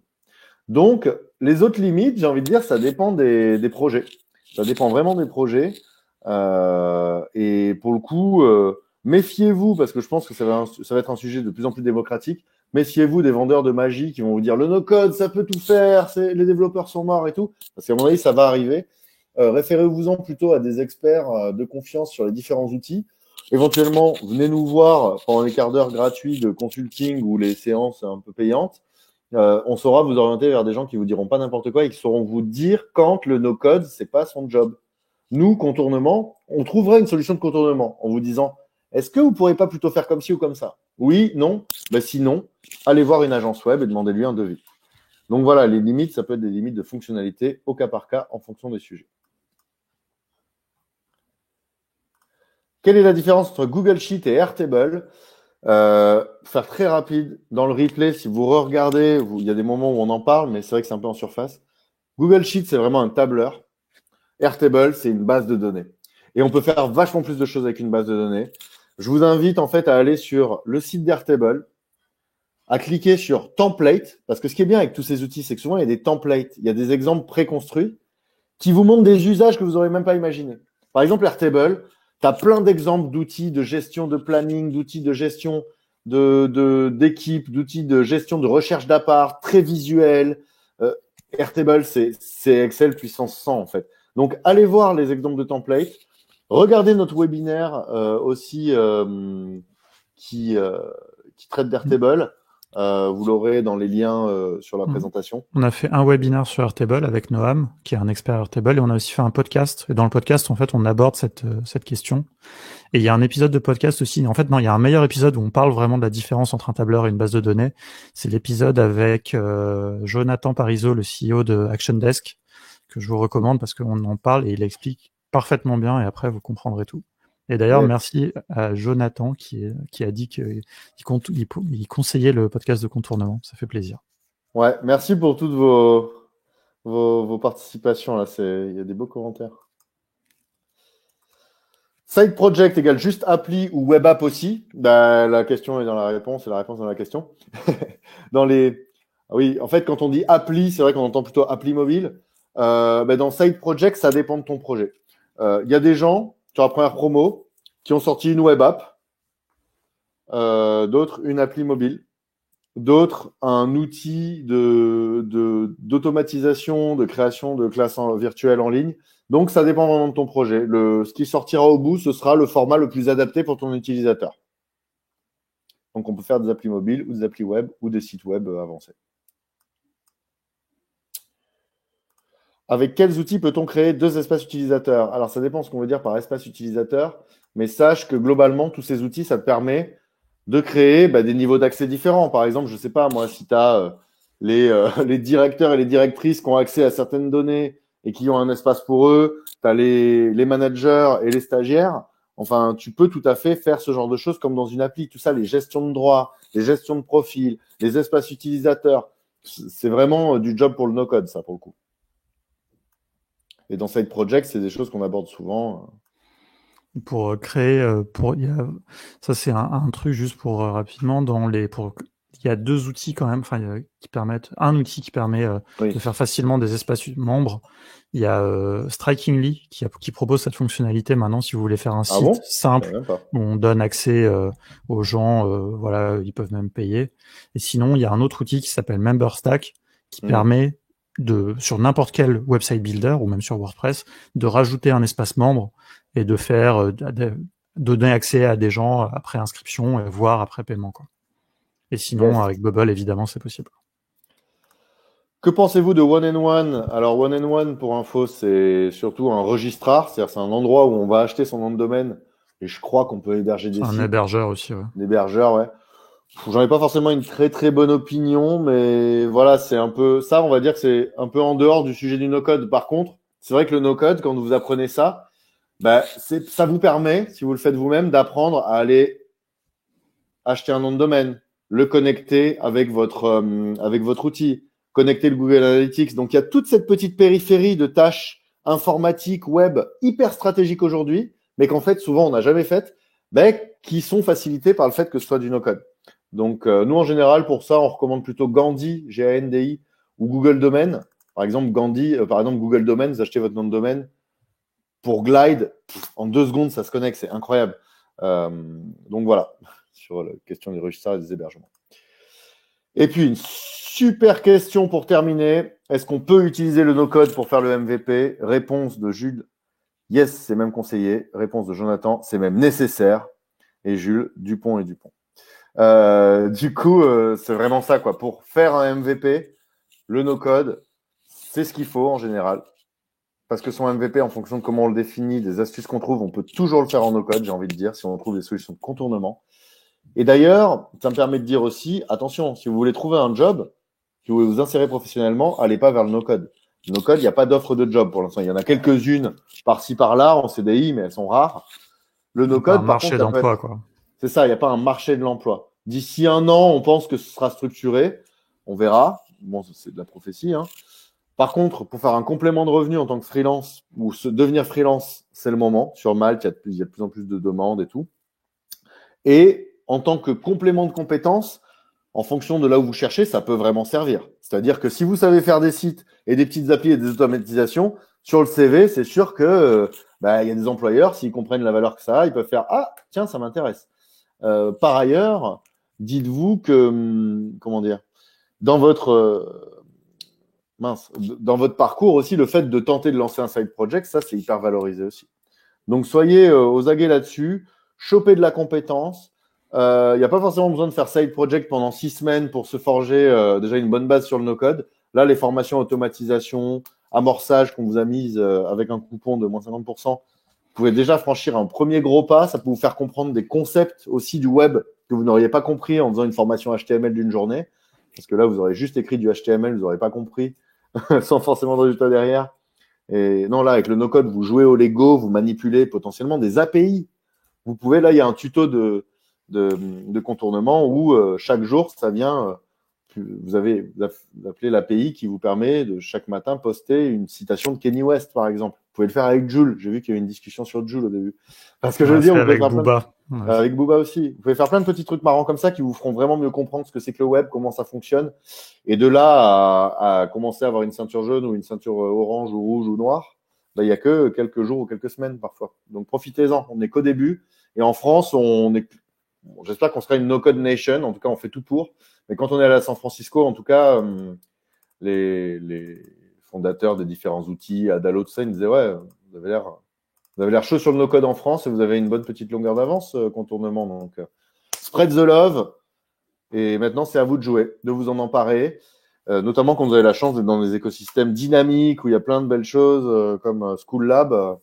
Donc, les autres limites, j'ai envie de dire, ça dépend des projets. Ça dépend vraiment des projets. Et pour le coup, méfiez-vous, parce que je pense que ça va être un sujet de plus en plus démocratique. Méfiez-vous des vendeurs de magie qui vont vous dire le no-code, ça peut tout faire, les développeurs sont morts et tout. Parce qu'à mon avis, ça va arriver. Référez-vous-en plutôt à des experts de confiance sur les différents outils. Éventuellement, venez nous voir pendant les quarts d'heure gratuits de consulting ou les séances un peu payantes. On saura vous orienter vers des gens qui vous diront pas n'importe quoi et qui sauront vous dire quand le no-code, c'est pas son job. Nous, contournement, on trouverait une solution de contournement en vous disant est-ce que vous pourriez pas plutôt faire comme ci ou comme ça? Oui, non. Ben, sinon, allez voir une agence web et demandez-lui un devis. Donc voilà, les limites, ça peut être des limites de fonctionnalité au cas par cas en fonction des sujets. Quelle est la différence entre Google Sheet et Airtable? Faire très rapide. Dans le replay, si vous regardez, il y a des moments où on en parle, mais c'est vrai que c'est un peu en surface. Google Sheet, c'est vraiment un tableur. Airtable, c'est une base de données. Et on peut faire vachement plus de choses avec une base de données. Je vous invite en fait à aller sur le site d'Airtable, à cliquer sur Template, parce que ce qui est bien avec tous ces outils, c'est que souvent il y a des templates, il y a des exemples préconstruits qui vous montrent des usages que vous n'aurez même pas imaginés. Par exemple, Airtable, tu as plein d'exemples d'outils de gestion de planning, d'outils de gestion d'équipe, d'outils de gestion de recherche d'appart, très visuels. Airtable, c'est Excel puissance 100 en fait. Donc, allez voir les exemples de templates. Regardez notre webinaire aussi qui traite d'Airtable. Vous l'aurez dans les liens sur la présentation. On a fait un webinaire sur Airtable avec Noam, qui est un expert Airtable, et on a aussi fait un podcast. Et dans le podcast, en fait, on aborde cette question. Et il y a un épisode de podcast aussi. En fait, non, il y a un meilleur épisode où on parle vraiment de la différence entre un tableur et une base de données. C'est l'épisode avec Jonathan Parizeau, le CEO de Action Desk, que je vous recommande parce qu'on en parle et il explique parfaitement bien et après vous comprendrez tout. Et d'ailleurs, merci à Jonathan qui a dit qu'il conseillait le podcast de contournement. Ça fait plaisir. Ouais, merci pour toutes vos participations là. Il y a des beaux commentaires. Side project égale juste appli ou web app aussi. La question est dans la réponse et la réponse dans la question. Oui, en fait, quand on dit appli, c'est vrai qu'on entend plutôt appli mobile. Dans side project, ça dépend de ton projet. Il y a des gens sur la première promo qui ont sorti une web app, d'autres une appli mobile, d'autres un outil d'automatisation, de création de classes virtuelles en ligne. Donc, ça dépend vraiment de ton projet. Ce qui sortira au bout, ce sera le format le plus adapté pour ton utilisateur. Donc, on peut faire des applis mobiles ou des applis web ou des sites web avancés. Avec quels outils peut-on créer 2 espaces utilisateurs? Alors, ça dépend ce qu'on veut dire par espace utilisateur, mais sache que globalement, tous ces outils, ça te permet de créer des niveaux d'accès différents. Par exemple, je ne sais pas, moi, si tu as les directeurs et les directrices qui ont accès à certaines données et qui ont un espace pour eux, tu as les managers et les stagiaires. Enfin, tu peux tout à fait faire ce genre de choses comme dans une appli. Tout ça, les gestions de droits, les gestions de profil, les espaces utilisateurs, c'est vraiment du job pour le no-code, ça, pour le coup. Et dans Side Project, c'est des choses qu'on aborde souvent. Pour créer, ça c'est un truc juste pour rapidement il y a 2 outils quand même, qui permettent un outil qui permet de faire facilement des espaces membres. Il y a Strikingly qui propose cette fonctionnalité maintenant. Si vous voulez faire un site simple où on donne accès aux gens, ils peuvent même payer. Et sinon, il y a un autre outil qui s'appelle MemberStack qui permet sur n'importe quel website builder ou même sur WordPress de rajouter un espace membre et de faire donner accès à des gens après inscription, voire après paiement, quoi. Et sinon, avec Bubble, évidemment, c'est possible. Que pensez-vous de One and One? Alors, One and One, pour info, c'est surtout un registrar, c'est-à-dire c'est un endroit où on va acheter son nom de domaine, et je crois qu'on peut héberger des sites. Un hébergeur aussi, ouais. L'hébergeur, ouais. J'en ai pas forcément une très très bonne opinion, mais voilà, c'est un peu ça, on va dire que c'est un peu en dehors du sujet du no-code. Par contre, c'est vrai que le no-code, quand vous apprenez ça, ça vous permet, si vous le faites vous-même, d'apprendre à aller acheter un nom de domaine, le connecter avec votre outil, connecter le Google Analytics. Donc, il y a toute cette petite périphérie de tâches informatiques, web, hyper stratégiques aujourd'hui, mais qu'en fait, souvent, on n'a jamais faites, qui sont facilitées par le fait que ce soit du no-code. Donc, nous, en général, pour ça, on recommande plutôt Gandi, Gandi, ou Google Domain. Par exemple, Google Domain, vous achetez votre nom de domaine. Pour Glide, en 2 secondes, ça se connecte, c'est incroyable. Donc voilà, sur la question des registres et des hébergements. Et puis, une super question pour terminer. Est-ce qu'on peut utiliser le no-code pour faire le MVP? Réponse de Jules. Yes, c'est même conseillé. Réponse de Jonathan, c'est même nécessaire. Et Jules, Dupont et Dupont. Du coup, c'est vraiment ça, quoi. Pour faire un MVP, le no-code, c'est ce qu'il faut en général. Parce que son MVP, en fonction de comment on le définit, des astuces qu'on trouve, on peut toujours le faire en no-code, j'ai envie de dire, si on trouve des solutions de contournement. Et d'ailleurs, ça me permet de dire aussi, attention, si vous voulez trouver un job, si vous voulez vous insérer professionnellement, allez pas vers le no-code. Le no-code, il n'y a pas d'offre de job pour l'instant. Il y en a quelques-unes par-ci, par-là, en CDI, mais elles sont rares. Le no-code, par contre, marché d'emploi, quoi. C'est ça, il n'y a pas un marché de l'emploi. D'ici 1 an, on pense que ce sera structuré. On verra. Bon, c'est de la prophétie, hein. Par contre, pour faire un complément de revenu en tant que freelance ou devenir freelance, c'est le moment. Sur Malte, il y a de plus en plus de demandes et tout. Et en tant que complément de compétences, en fonction de là où vous cherchez, ça peut vraiment servir. C'est-à-dire que si vous savez faire des sites et des petites applis et des automatisations, sur le CV, c'est sûr que y a des employeurs, s'ils comprennent la valeur que ça a, ils peuvent faire « Ah, tiens, ça m'intéresse ». Par ailleurs, dites-vous que, comment dire, dans votre parcours aussi, le fait de tenter de lancer un side project, ça, c'est hyper valorisé aussi. Donc, soyez aux aguets là-dessus, chopez de la compétence. Il n'y a pas forcément besoin de faire side project pendant 6 semaines pour se forger déjà une bonne base sur le no-code. Là, les formations automatisation, amorçage qu'on vous a mises avec un coupon de moins 50%, vous pouvez déjà franchir un premier gros pas. Ça peut vous faire comprendre des concepts aussi du web que vous n'auriez pas compris en faisant une formation HTML d'une journée. Parce que là, vous aurez juste écrit du HTML, vous n'aurez pas compris sans forcément de résultat derrière. Et non, là, avec le no-code, vous jouez au Lego, vous manipulez potentiellement des API. Vous pouvez, là, il y a un tuto de contournement où chaque jour, ça vient, vous appelez l'API qui vous permet de chaque matin poster une citation de Kanye West, par exemple. Vous pouvez le faire avec Joule. J'ai vu qu'il y avait une discussion sur Joule au début. Parce que je veux dire, vous pouvez faire Booba. avec Booba aussi. Vous pouvez faire plein de petits trucs marrants comme ça qui vous feront vraiment mieux comprendre ce que c'est que le web, comment ça fonctionne. Et de là à commencer à avoir une ceinture jaune ou une ceinture orange ou rouge ou noire, il n'y a que quelques jours ou quelques semaines parfois. Donc profitez-en. On n'est qu'au début. Et en France, j'espère qu'on sera une no-code nation. En tout cas, on fait tout pour. Mais quand on est allé à San Francisco, en tout cas, les fondateurs des différents outils, Adalo, tout ça, ils me disaient, ouais, vous avez l'air chaud sur le no-code en France et vous avez une bonne petite longueur d'avance, contournement. Donc, spread the love. Et maintenant, c'est à vous de jouer, de vous en emparer. Notamment quand vous avez la chance d'être dans des écosystèmes dynamiques où il y a plein de belles choses comme School Lab.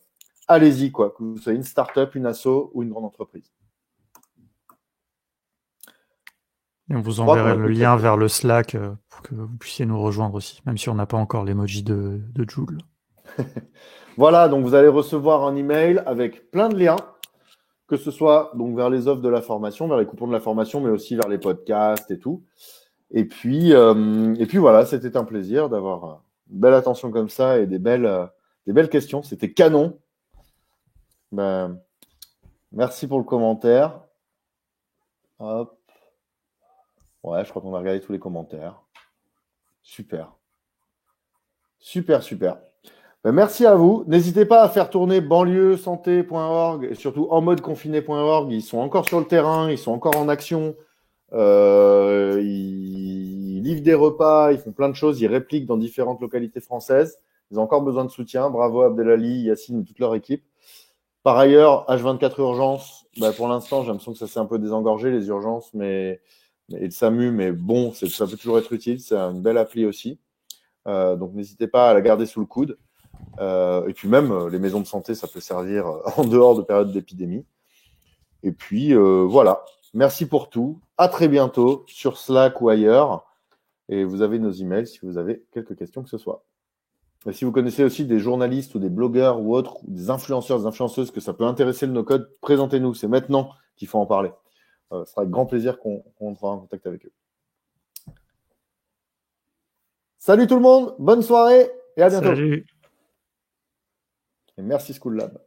Allez-y, quoi. Que vous soyez une start-up, une asso ou une grande entreprise. Et on vous enverra le lien vers le Slack pour que vous puissiez nous rejoindre aussi, même si on n'a pas encore l'emoji de Joule. Voilà, donc vous allez recevoir un email avec plein de liens, que ce soit donc vers les offres de la formation, vers les coupons de la formation, mais aussi vers les podcasts et tout. Et puis voilà, c'était un plaisir d'avoir une belle attention comme ça et des belles questions. C'était canon. Merci pour le commentaire. Hop. Ouais, je crois qu'on a regardé tous les commentaires. Super. Super, super. Merci à vous. N'hésitez pas à faire tourner banlieue-santé.org et surtout en mode confiné.org. Ils sont encore sur le terrain, ils sont encore en action. Ils livrent des repas, ils font plein de choses, ils répliquent dans différentes localités françaises. Ils ont encore besoin de soutien. Bravo Abdelali, Yacine et toute leur équipe. Par ailleurs, H24 Urgence, pour l'instant, j'ai l'impression que ça s'est un peu désengorgé, les urgences, et le SAMU, mais bon, ça peut toujours être utile. C'est une belle appli aussi. Donc, n'hésitez pas à la garder sous le coude. Et puis même, les maisons de santé, ça peut servir en dehors de période d'épidémie. Et puis, voilà. Merci pour tout. À très bientôt sur Slack ou ailleurs. Et vous avez nos emails si vous avez quelques questions que ce soit. Et si vous connaissez aussi des journalistes ou des blogueurs ou autres, ou des influenceurs, des influenceuses que ça peut intéresser le no-code, présentez-nous. C'est maintenant qu'il faut en parler. Ce sera avec grand plaisir qu'on entrera en contact avec eux. Salut tout le monde, bonne soirée et à bientôt. Salut. Et merci School Lab.